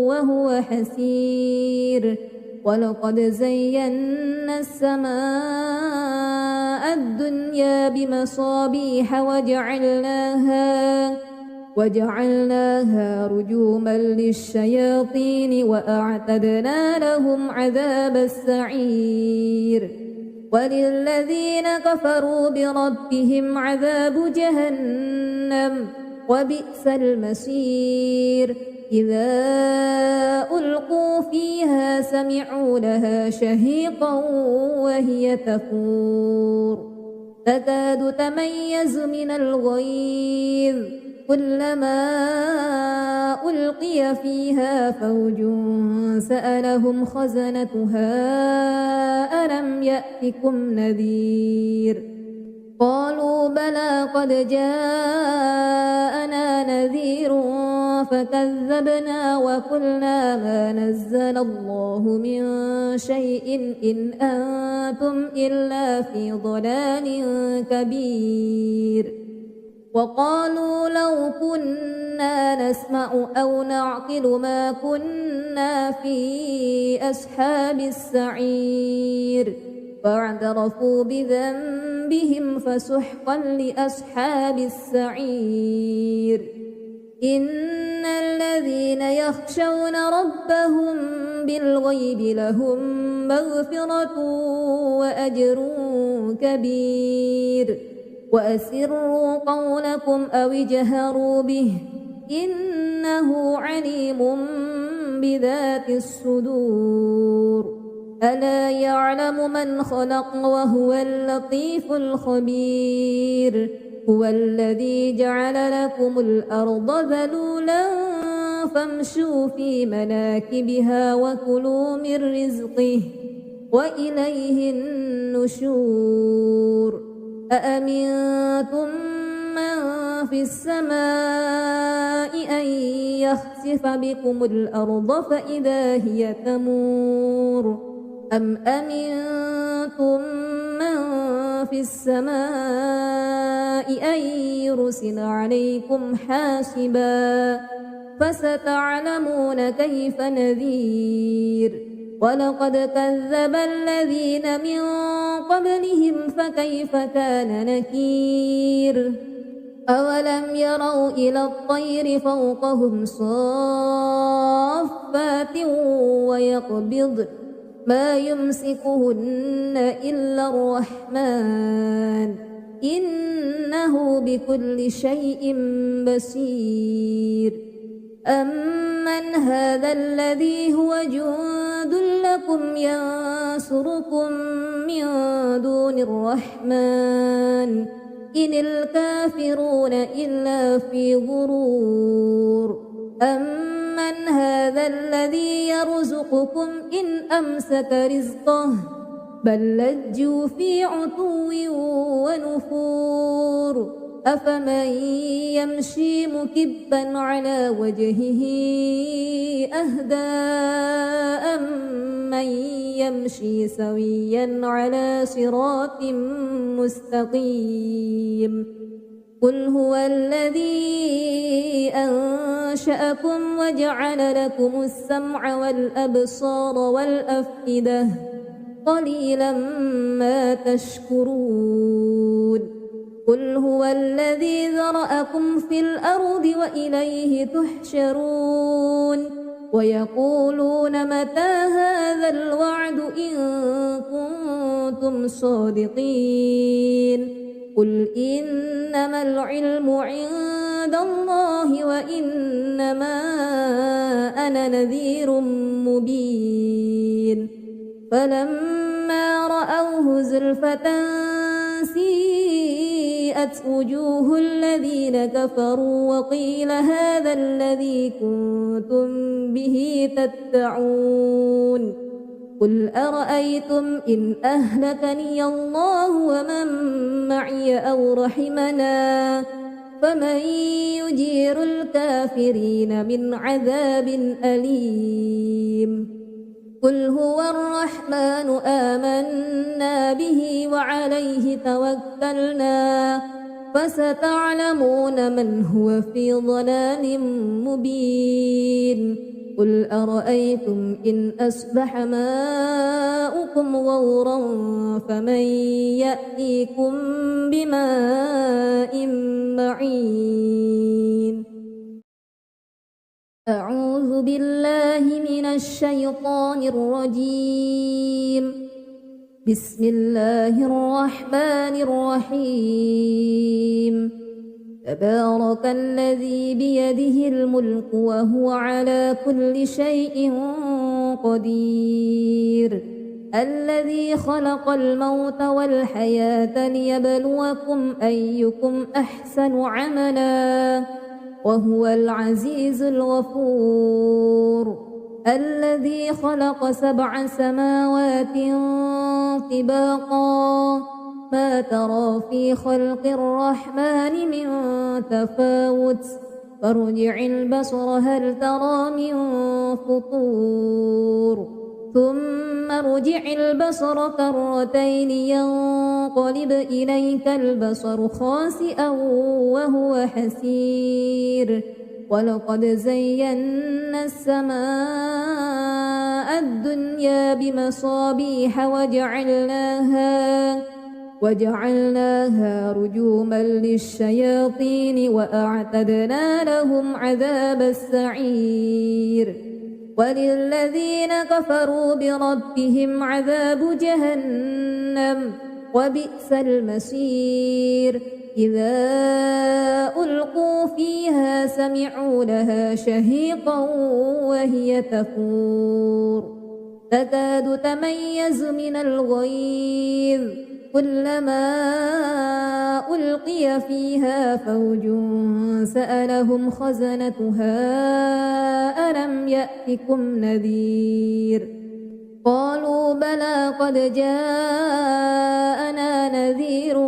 وهو حسير ولقد زينا السماء الدنيا بمصابيح وجعلناها رجوما للشياطين وأعتدنا لهم عذاب السعير وللذين كفروا بربهم عذاب جهنم وبئس المصير إذا ألقوا فيها سمعوا لها شهيقا وهي تفور تكاد تميز من الغيظ كلما ألقي فيها فوج سألهم خزنتها ألم يأتكم نذير قالوا بلى قد جاءنا نذير فكذبنا وقلنا ما نزل الله من شيء إن أنتم إلا في ضلال كبير وقالوا لو كنا نسمع أو نعقل ما كنا في أصحاب السعير فاعترفوا بذنبهم فسحقا لأصحاب السعير إن الذين يخشون ربهم بالغيب لهم مغفرة وأجر كبير وأسروا قولكم أو اجهروا به إنه عليم بذات الصدور ألا يعلم من خلق وهو اللطيف الخبير هو الذي جعل لكم الأرض ذلولا فامشوا في مناكبها وكلوا من رزقه وإليه النشور أأمنتم من في السماء أن يخسف بكم الأرض فإذا هي تمور أم أمنتم من في السماء أن يرسل عليكم حاسبا فستعلمون كيف نذير ولقد كذب الذين من قبلهم فكيف كان نكير أولم يروا إلى الطير فوقهم صافات ويقبض ما يمسكهن إلا الرحمن إنه بكل شيء بصير أمن هذا الذي هو جند لكم ينصركم من دون الرحمن إن الكافرون إلا في غرور أمن هذا الذي يرزقكم إن أمسك رزقه بل لجوا في عتو ونفور أفمن يمشي مكبا على وجهه أهدى أمن يمشي سويا على صراط مستقيم قل هو الذي أنشأكم وجعل لكم السمع والأبصار والأفئدة قليلا ما تشكرون قل هو الذي ذرأكم في الأرض وإليه تحشرون ويقولون متى هذا الوعد إن كنتم صادقين قل إنما العلم عند الله وإنما أنا نذير مبين فلما رأوه زلفة سيئت وبرئت وجوه الذين كفروا وقيل هذا الذي كنتم به تدعون قل أرأيتم إن أهلكني الله ومن معي أو رحمنا فمن يجير الكافرين من عذاب أليم قل هو الرحمن آمنا به وعليه توكلنا فستعلمون من هو في ضلال مبين قل أرأيتم إن أصبح ماؤكم غورا فمن يأتيكم بماء معين أعوذ بالله من الشيطان الرجيم بسم الله الرحمن الرحيم تبارك الذي بيده الملك وهو على كل شيء قدير الذي خلق الموت والحياة ليبلوكم أيكم أحسن عملا وهو العزيز الغفور الذي خلق 7 سماوات طباقا ما ترى في خلق الرحمن من تفاوت فارجع البصر هل ترى من فطور ثم ارجع البصر كرتين ينقلب إليك البصر خاسئا وهو حسير ولقد زينا السماء الدنيا بمصابيح وجعلناها رجوما للشياطين وأعتدنا لهم عذاب السعير وللذين كفروا بربهم عذاب جهنم وبئس المصير إذا ألقوا فيها سمعوا لها شهيقا وهي تفور تكاد تميز من الغيظ كلما ألقي فيها فوج سألهم خزنتها ألم يأتكم نذير قالوا بلى قد جاءنا نذير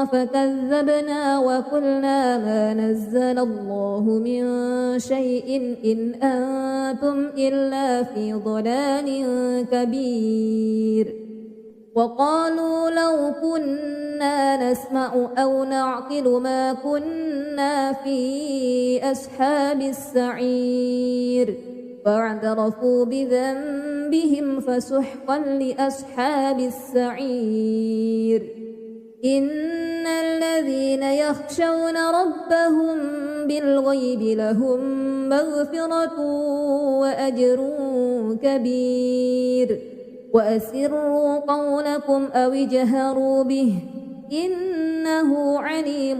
فكذبنا وقلنا ما نزل الله من شيء إن أنتم إلا في ضلال كبير وقالوا لو كنا نسمع أو نعقل ما كنا في أصحاب السعير فاعترفوا بذنبهم فسحقا لأصحاب السعير إن الذين يخشون ربهم بالغيب لهم مغفرة وأجر كبير وأسروا قولكم أو اجهروا به إنه عليم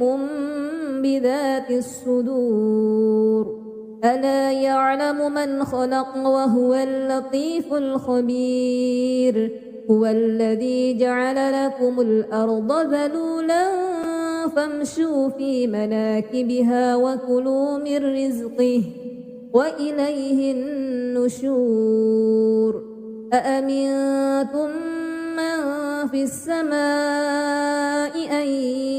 بذات الصدور ألا يعلم من خلق وهو اللطيف الخبير هو الذي جعل لكم الأرض ذلولا فامشوا في مناكبها وكلوا من رزقه وإليه النشور أأمنتم من في السماء أن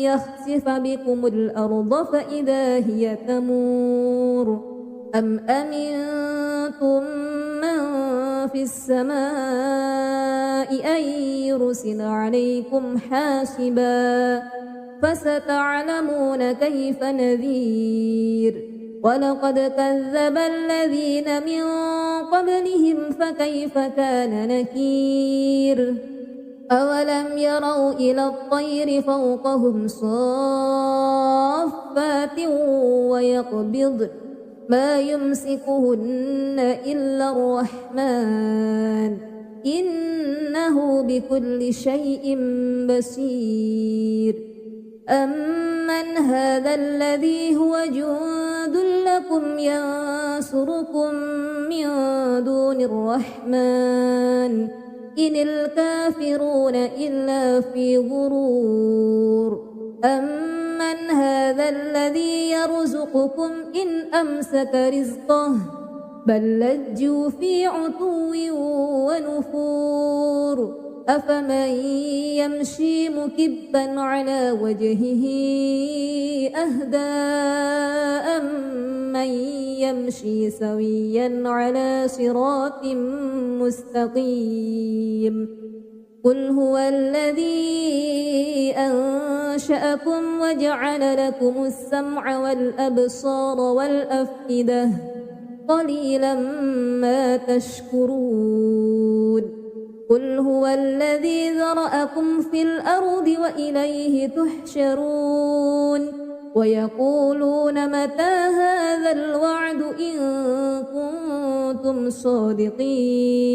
يخسف بكم الأرض فإذا هي تمور أم أمنتم من في السماء أن يرسل عليكم حاسبا فستعلمون كيف نذير ولقد كذب الذين من قبلهم فكيف كان نكير أولم يروا إلى الطير فوقهم صافات ويقبضن ما يمسكهن إلا الرحمن إنه بكل شيء بصير أمن هذا الذي هو جند لكم ينصركم من دون الرحمن إن الكافرون إلا في غرور من هذا الذي يرزقكم إن أمسك رزقه بل لجوا في عتو ونفور أفمن يمشي مكبا على وجهه أهدى أمن يمشي سويا على صراط مستقيم قل هو الذي أنشأكم وجعل لكم السمع والأبصار والأفئدة قليلا ما تشكرون قل هو الذي ذرأكم في الأرض وإليه تحشرون ويقولون متى هذا الوعد إن كنتم صادقين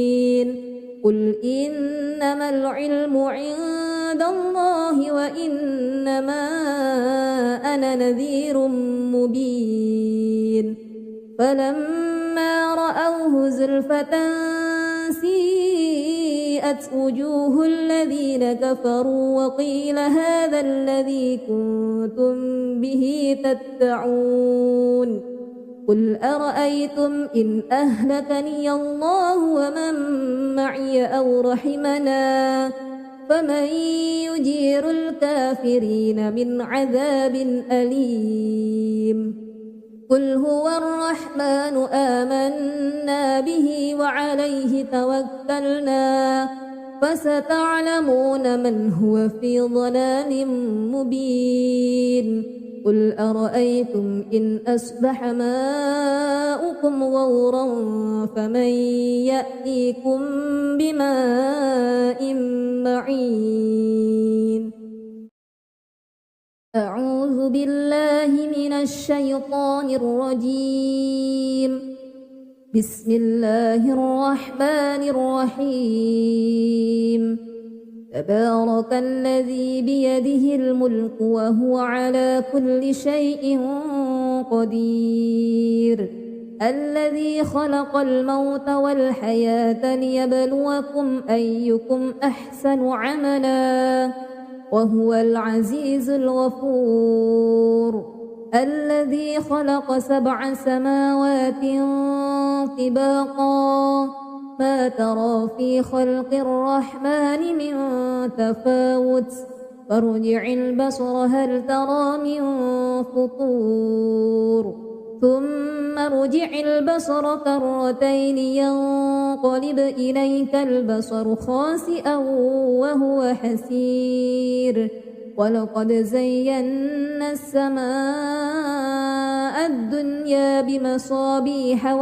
قل إنما العلم عند الله وإنما أنا نذير مبين فلما رأوه زلفة سيئت وجوه الذين كفروا وقيل هذا الذي كنتم به تدعون قل أرأيتم إن أهلكني الله ومن معي أو رحمنا فمن يجير الكافرين من عذاب أليم قل هو الرحمن آمنا به وعليه توكلنا فستعلمون من هو في ضلال مبين قل أرأيتم إن أصبح ماؤكم غورا فمن يأتيكم بماء معين أعوذ بالله من الشيطان الرجيم بسم الله الرحمن الرحيم تبارك الذي بيده الملك وهو على كل شيء قدير الذي خلق الموت والحياة ليبلوكم أيكم أحسن عملا وهو العزيز الغفور الذي خلق 7 سماوات طباقا ما ترى في خلق الرحمن من تفاوت فارجع البصر هل ترى من فطور ثم ارجع البصر كرتين ينقلب إليك البصر خاسئا وهو حسير ولقد زينا السماء الدنيا بمصابيح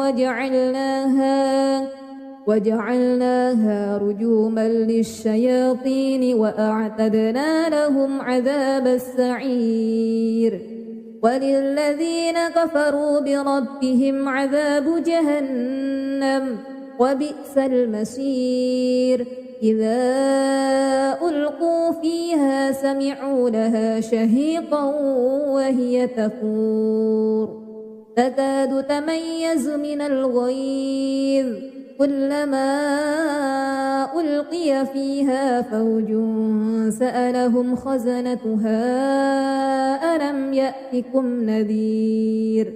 وجعلناها رجوما للشياطين وأعتدنا لهم عذاب السعير وللذين كفروا بربهم عذاب جهنم وبئس المصير إذا ألقوا فيها سمعوا لها شهيقا وهي تفور تكاد تميز من الغيظ كلما ألقي فيها فوج سألهم خزنتها ألم يأتكم نذير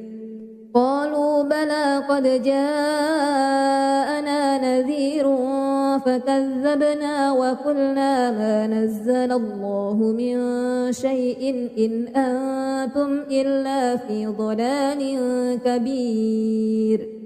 قالوا بلى قد جاءنا نذير فكذبنا وقلنا ما نزل الله من شيء إن أنتم إلا في ضلال كبير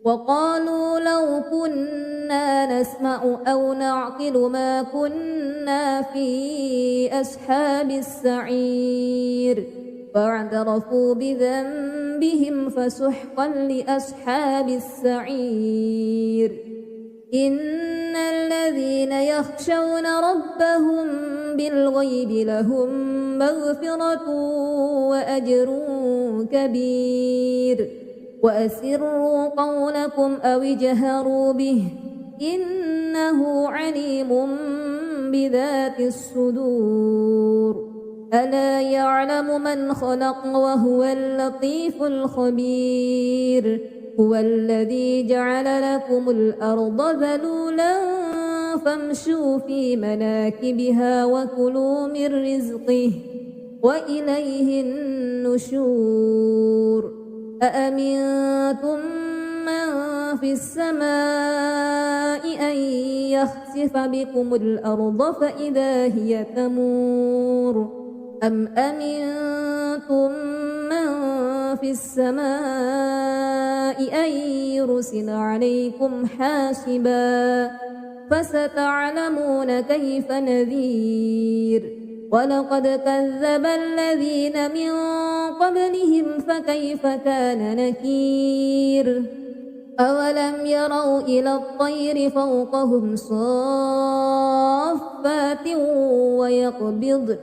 وقالوا لو كنا نسمع أو نعقل ما كنا في أصحاب السعير فاعترفوا بذنبهم فسحقا لأصحاب السعير إن الذين يخشون ربهم بالغيب لهم مغفرة وأجر كبير وأسروا قولكم أو اجهروا به إنه عليم بذات الصدور ألا يعلم من خلق وهو اللطيف الخبير هو الذي جعل لكم الأرض ذلولا فامشوا في مناكبها وكلوا من رزقه وإليه النشور أأمنتم من في السماء أن يخسف بكم الأرض فإذا هي تمور أم أمنتم من في السماء أن يرسل عليكم حاسبا فستعلمون كيف نذير ولقد كذب الذين من قبلهم فكيف كان نكير أولم يروا إلى الطير فوقهم صافات ويقبض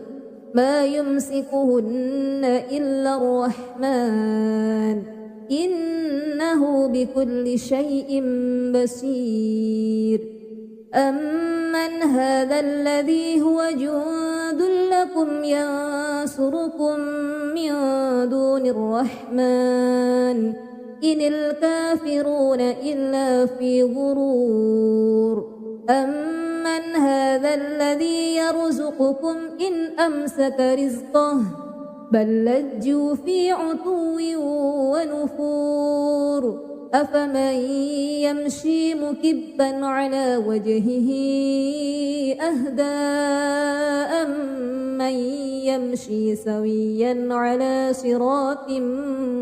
ما يمسكهن إلا الرحمن إنه بكل شيء بصير أمن هذا الذي هو جند لكم ينصركم من دون الرحمن إن الكافرون إلا في غرور أمن هذا الذي يرزقكم إن أمسك رزقه بل لجوا في عتو ونفور أفمن يمشي مكبا على وجهه أهدى أمن يمشي سويا على صراط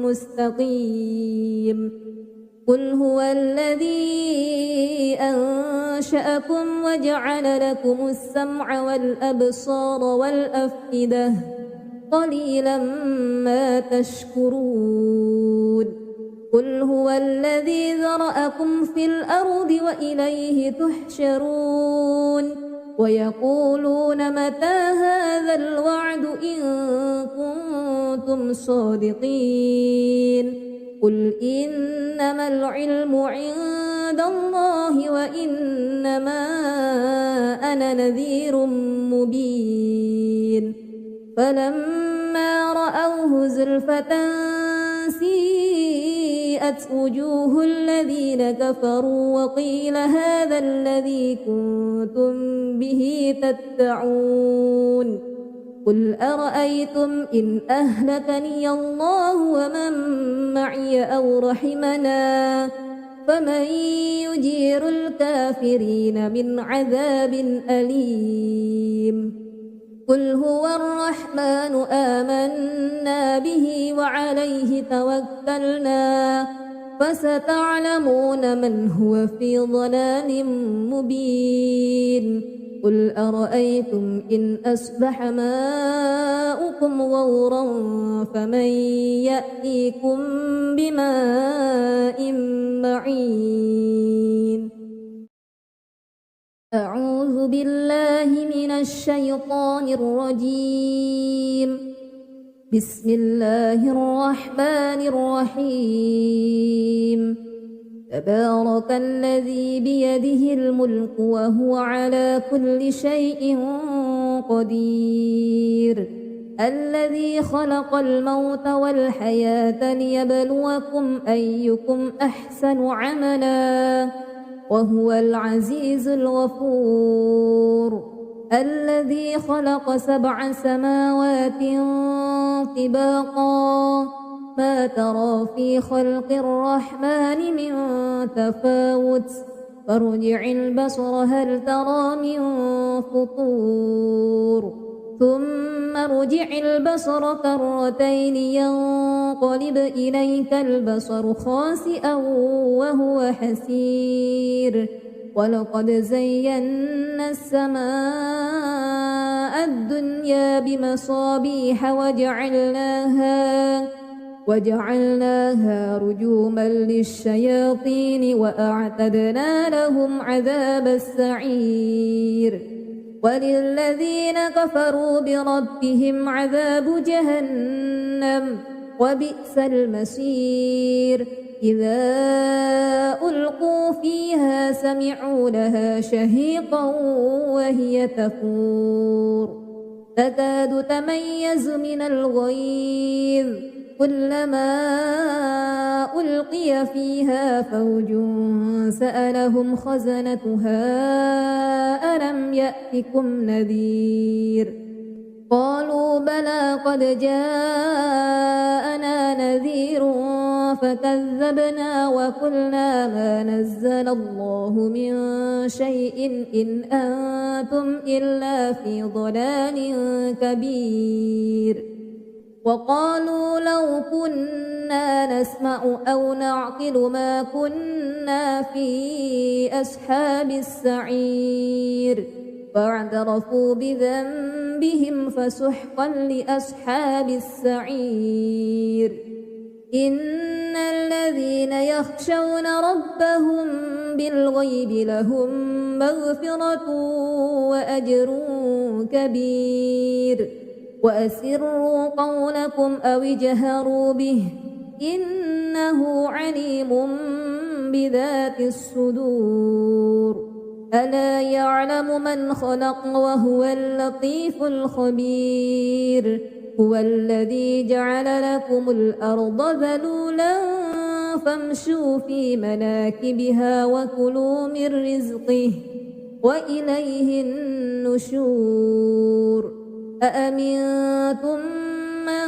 مستقيم قل هو الذي أنشأكم وجعل لكم السمع والأبصار والأفئدة قليلا ما تشكرون قل هو الذي ذرأكم في الأرض وإليه تحشرون ويقولون متى هذا الوعد إن كنتم صادقين قل إنما العلم عند الله وإنما أنا نذير مبين فلما رأوه زلفة سيئت وجوه الذين كفروا وقيل هذا الذي كنتم به تدعون قل أرأيتم إن أهلكني الله ومن معي أو رحمنا فمن يجير الكافرين من عذاب أليم قل هو الرحمن آمنا به وعليه توكلنا فستعلمون من هو في ضلال مبين قل أرأيتم إن أصبح ماؤكم غورا فمن يأتيكم بماء معين أعوذ بالله من الشيطان الرجيم بسم الله الرحمن الرحيم تبارك الذي بيده الملك وهو على كل شيء قدير الذي خلق الموت والحياة ليبلوكم أيكم أحسن عملا وهو العزيز الغفور الذي خلق 7 سماوات طباقا ما ترى في خلق الرحمن من تفاوت فارجع البصر هل ترى من فطور ثم ارجع البصر كرتين ينقلب إليك البصر خاسئا وهو حسير ولقد زينا السماء الدنيا بمصابيح وجعلناها رجوما للشياطين وأعتدنا لهم عذاب السعير وللذين كفروا بربهم عذاب جهنم وبئس المصير إذا ألقوا فيها سمعوا لها شهيقا وهي تفور تكاد تميز من الغيظ كلما ألقي فيها فوج سألهم خزنتها ألم يأتكم نذير قالوا بلى قد جاءنا نذير فكذبنا وقلنا ما نزل الله من شيء إن أنتم إلا في ضلال كبير وقالوا لو كنا نسمع أو نعقل ما كنا في أصحاب السعير فاعترفوا بذنبهم فسحقا لأصحاب السعير إن الذين يخشون ربهم بالغيب لهم مغفرة وأجر كبير وأسروا قولكم أو اجهروا به إنه عليم بذات الصدور ألا يعلم من خلق وهو اللطيف الخبير هو الذي جعل لكم الأرض ذلولا فامشوا في مناكبها وكلوا من رزقه وإليه النشور أأمنتم من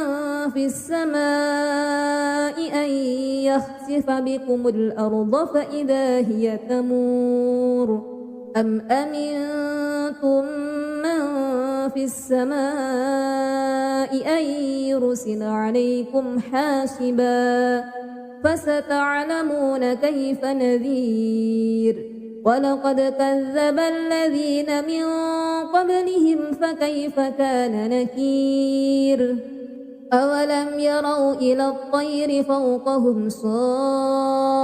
في السماء أن يخسف بكم الأرض فإذا هي تمور أم أمنتم من في السماء أن يرسل عليكم حاسبا فستعلمون كيف نذير ولقد كذب الذين من قبلهم فكيف كان نكير أولم يروا إلى الطير فوقهم صافات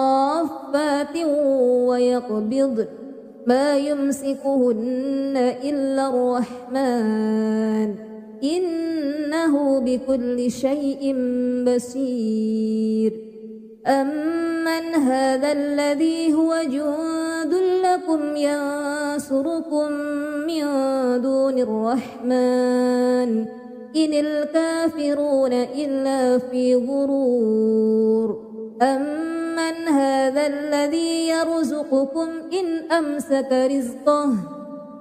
ويقبضن ما يمسكهن إلا الرحمن إنه بكل شيء بصير أمن هذا الذي هو جند لكم ينصركم من دون الرحمن إن الكافرون إلا في غرور أمن هذا الذي يرزقكم إن أمسك رزقه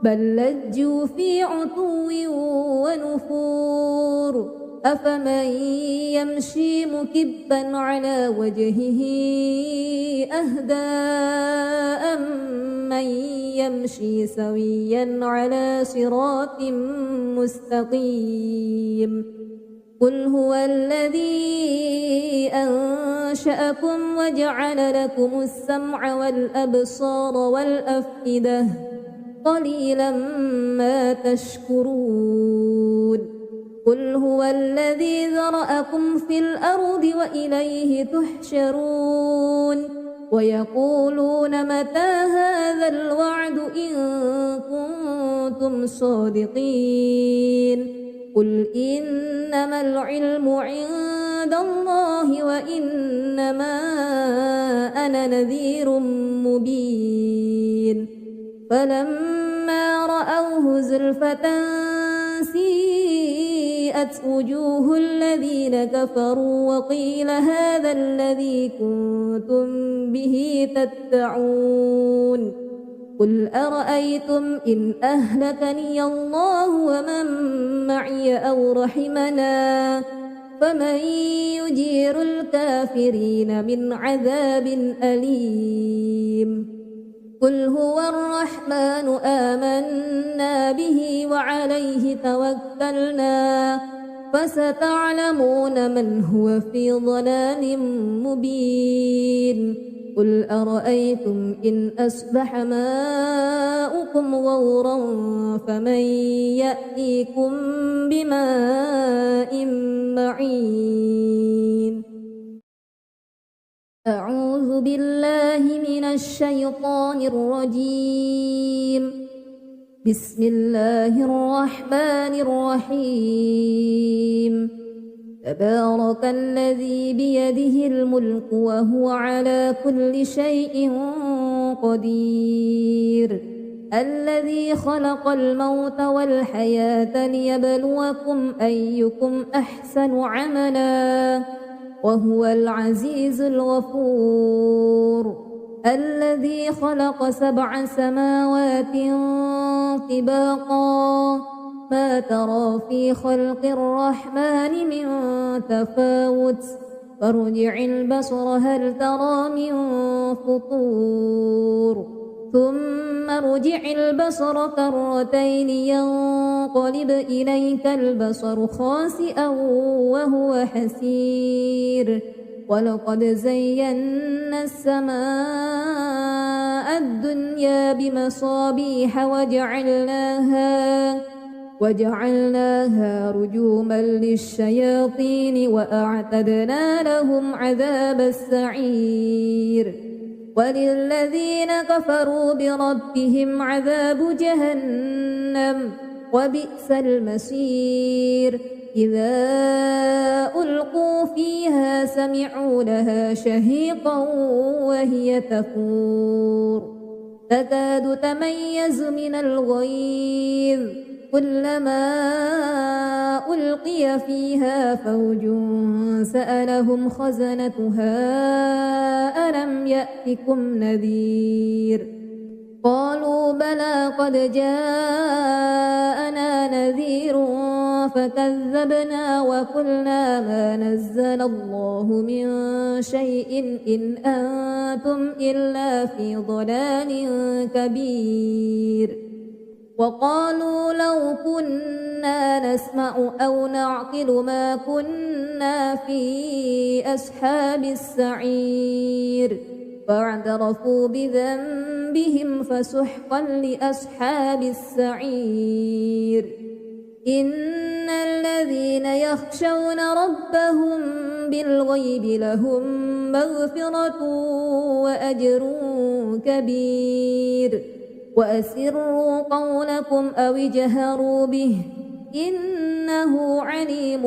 بل لجوا في عتو ونفور أفمن يمشي مكبا على وجهه أهدى أمن يمشي سويا على صراط مستقيم قل هو الذي أنشأكم وجعل لكم السمع والأبصار والأفئدة قليلا ما تشكرون قل هو الذي ذرأكم في الأرض وإليه تحشرون ويقولون متى هذا الوعد إن كنتم صادقين قل إنما العلم عند الله وإنما أنا نذير مبين فلما رأوه زلفة سيئت وجوه الذين كفروا وقيل هذا الذي كنتم به تدعون قل أرأيتم إن أهلكني الله ومن معي أو رحمنا فمن يجير الكافرين من عذاب أليم قل هو الرحمن آمنا به وعليه توكلنا فستعلمون من هو في ضلال مبين قل أرأيتم إن أصبح ماؤكم غورا فمن يأتيكم بماء معين أعوذ بالله من الشيطان الرجيم بسم الله الرحمن الرحيم تبارك الذي بيده الملك وهو على كل شيء قدير الذي خلق الموت والحياة ليبلوكم أيكم أحسن عملا وهو العزيز الغفور الذي خلق 7 سماوات طباقا ما ترى في خلق الرحمن من تفاوت فارجع البصر هل ترى من فطور ثم ارجع البصر كرتين ينقلب إليك البصر خاسئا وهو حسير ولقد زينا السماء الدنيا بمصابيح وجعلناها رجوما للشياطين وأعتدنا لهم عذاب السعير وللذين كفروا بربهم عذاب جهنم وبئس المصير إذا ألقوا فيها سمعوا لها شهيقا وهي تفور تكاد تميز من الغيظ كلما ألقي فيها فوج سألهم خزنتها ألم يأتكم نذير قالوا بلى قد جاءنا نذير فكذبنا وقلنا ما نزل الله من شيء إن أنتم إلا في ضلال كبير وقالوا لو كنا نسمع أو نعقل ما كنا في أصحاب السعير فاعترفوا بذنبهم فسحقا لأصحاب السعير إن الذين يخشون ربهم بالغيب لهم مغفرة وأجر كبير وأسروا قولكم أو اجهروا به إنه عليم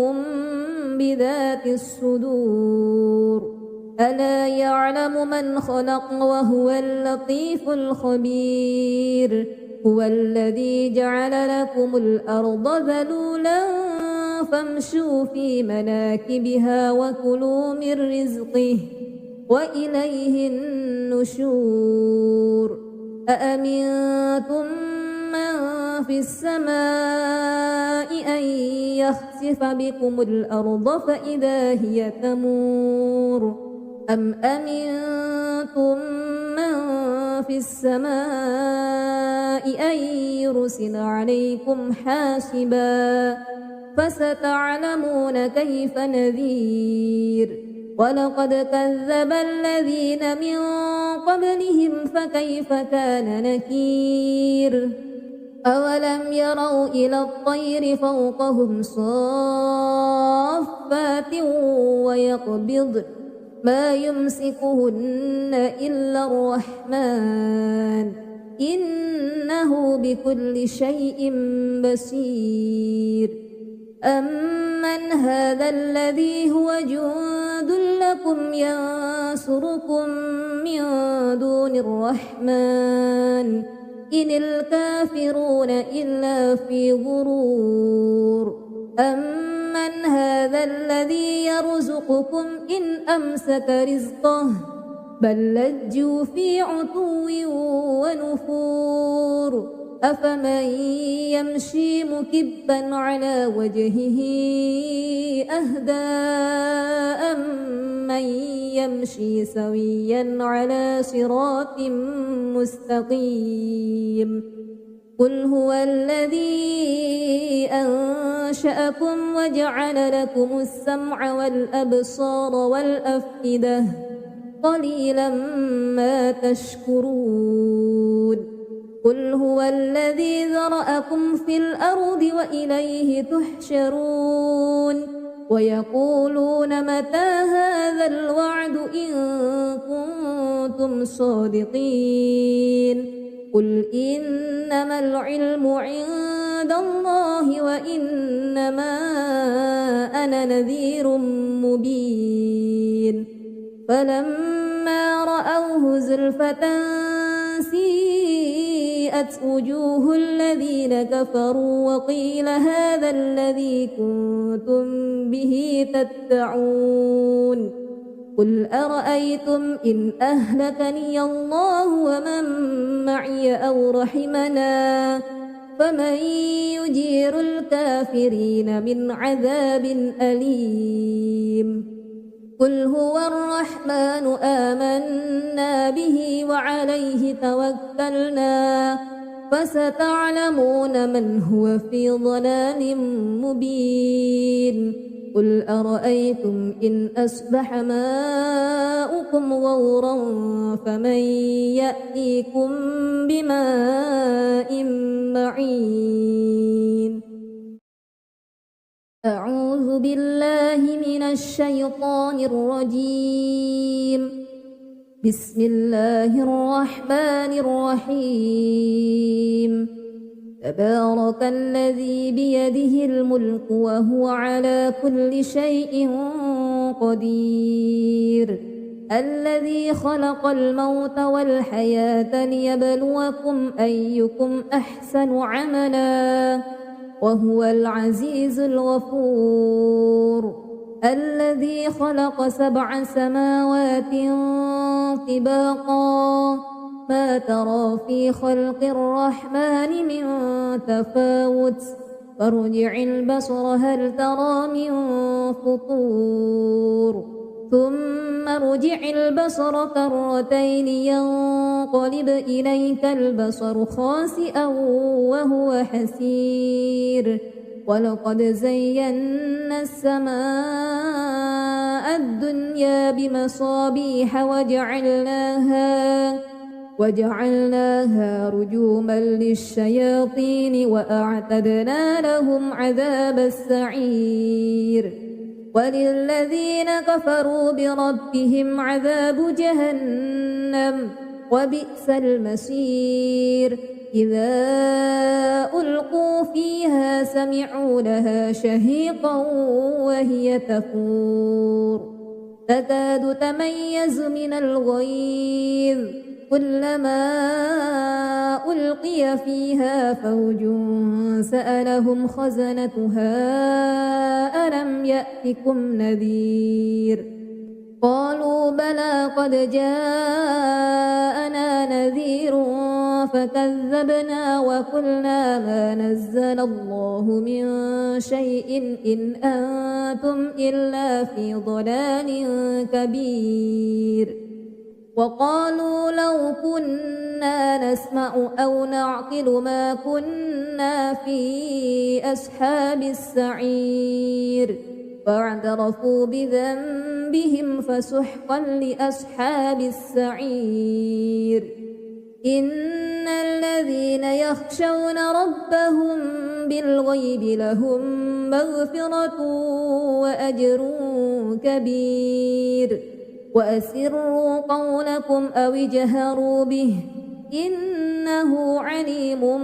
بذات الصدور ألا يعلم من خلق وهو اللطيف الخبير هو الذي جعل لكم الأرض ذلولا فامشوا في مناكبها وكلوا من رزقه وإليه النشور أأمنتم من في السماء أن يخسف بكم الأرض فإذا هي تمور أم أمنتم من في السماء أن يرسل عليكم حاسبا فستعلمون كيف نذير ولقد كذب الذين من قبلهم فكيف كان نكير أولم يروا إلى الطير فوقهم صافات ويقبض ما يمسكهن إلا الرحمن إنه بكل شيء بصير أمن هذا الذي هو جند لكم ينصركم من دون الرحمن إن الكافرون إلا في غرور أمن هذا الذي يرزقكم إن أمسك رزقه بل لجوا في عتو ونفور أفمن يمشي مكبا على وجهه أهدى أمن يمشي سويا على صراط مستقيم قل هو الذي أنشأكم وجعل لكم السمع والأبصار والأفئدة قليلا ما تشكرون قل هو الذي ذرأكم في الأرض وإليه تحشرون ويقولون متى هذا الوعد إن كنتم صادقين قل إنما العلم عند الله وإنما أنا نذير مبين فلما رأوه زلفة سيئت وجوه الذين كفروا وقيل هذا الذي كنتم به تدعون قل أرأيتم إن أهلكني الله ومن معي أو رحمنا فمن يجير الكافرين من عذاب أليم قل هو الرحمن آمنا به وعليه توكلنا فستعلمون من هو في ضلال مبين قل أرأيتم إن أصبح ماؤكم غورا فمن يأتيكم بماء معين أعوذ بالله من الشيطان الرجيم بسم الله الرحمن الرحيم تبارك الذي بيده الملك وهو على كل شيء قدير الذي خلق الموت والحياة ليبلوكم أيكم أحسن عملا وهو العزيز الغفور الذي خلق 7 سماوات طباقا ما ترى في خلق الرحمن من تفاوت فارجع البصر هل ترى من فطور ثم ارجع البصر كرتين ينقلب إليك البصر خاسئا وهو حسير ولقد زينا السماء الدنيا بمصابيح وجعلناها رجوما للشياطين وأعتدنا لهم عذاب السعير وللذين كفروا بربهم عذاب جهنم وبئس المصير إذا ألقوا فيها سمعوا لها شهيقا وهي تفور تكاد تميز من الغيظ كلما ألقي فيها فوج سألهم خزنتها ألم يأتكم نذير قالوا بلى قد جاءنا نذير فكذبنا وقلنا ما نزل الله من شيء إن أنتم إلا في ضلال كبير وقالوا لو كنا نسمع أو نعقل ما كنا في أصحاب السعير فاعترفوا بذنبهم فسحقا لأصحاب السعير إن الذين يخشون ربهم بالغيب لهم مغفرة وأجر كبير وأسروا قولكم أو اجهروا به إنه عليم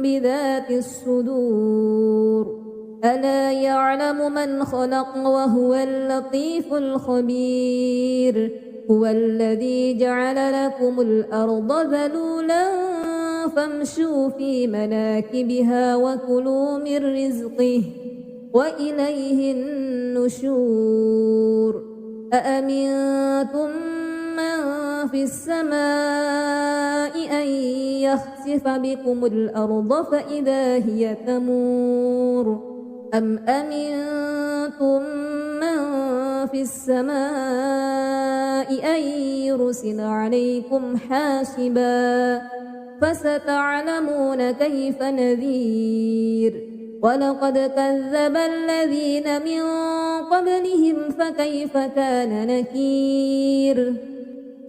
بذات الصدور ألا يعلم من خلق وهو اللطيف الخبير هو الذي جعل لكم الأرض ذلولا فامشوا في مناكبها وكلوا من رزقه وإليه النشور أأمنتم من في السماء أن يخسف بكم الأرض فإذا هي تمور أم أمنتم من في السماء أن يرسل عليكم حاسبا فستعلمون كيف نذير ولقد كذب الذين من قبلهم فكيف كان نكير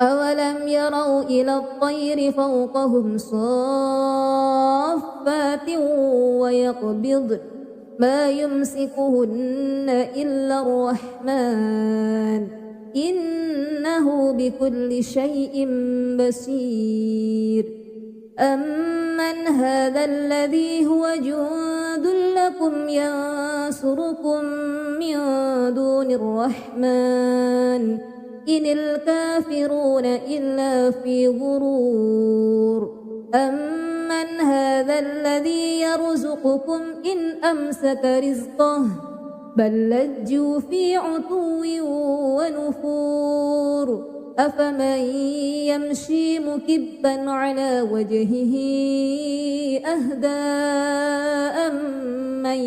أولم يروا إلى الطير فوقهم صافات ويقبض ما يمسكهن إلا الرحمن إنه بكل شيء بصير أمن هذا الذي هو جند لكم ينصركم من دون الرحمن إن الكافرون إلا في غرور أمن هذا الذي يرزقكم إن أمسك رزقه بل لجوا في عتو ونفور أفمن يمشي مكبا على وجهه أهدى أمن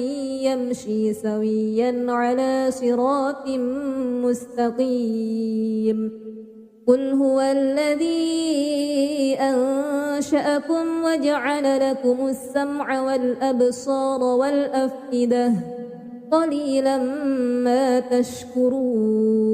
يمشي سويا على صراط مستقيم قل هو الذي أنشأكم وجعل لكم السمع والأبصار والأفئدة قليلا ما تشكرون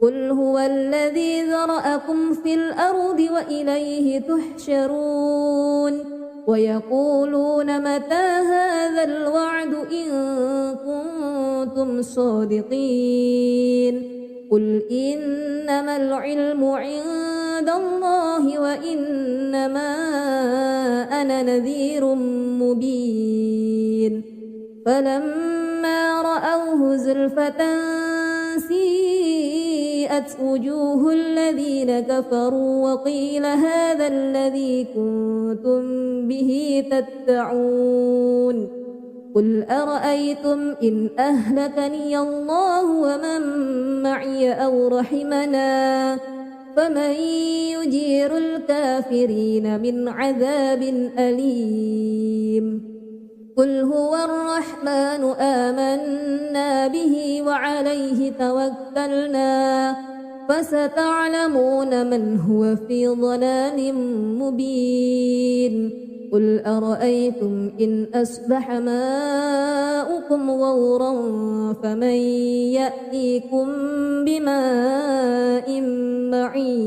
قل هو الذي ذرأكم في الأرض وإليه تحشرون ويقولون متى هذا الوعد إن كنتم صادقين قل إنما العلم عند الله وإنما أنا نذير مبين فلما رأوه زلفة سيئت وجوه الذين كفروا وقيل هذا الذي كنتم به تدعون قل أرأيتم إن أهلكني الله ومن معي أو رحمنا فمن يجير الكافرين من عذاب أليم قل هو الرحمن آمنا به وعليه توكلنا فستعلمون من هو في ضلال مبين قل أرأيتم إن أصبح ماؤكم غورا فمن يأتيكم بماء معين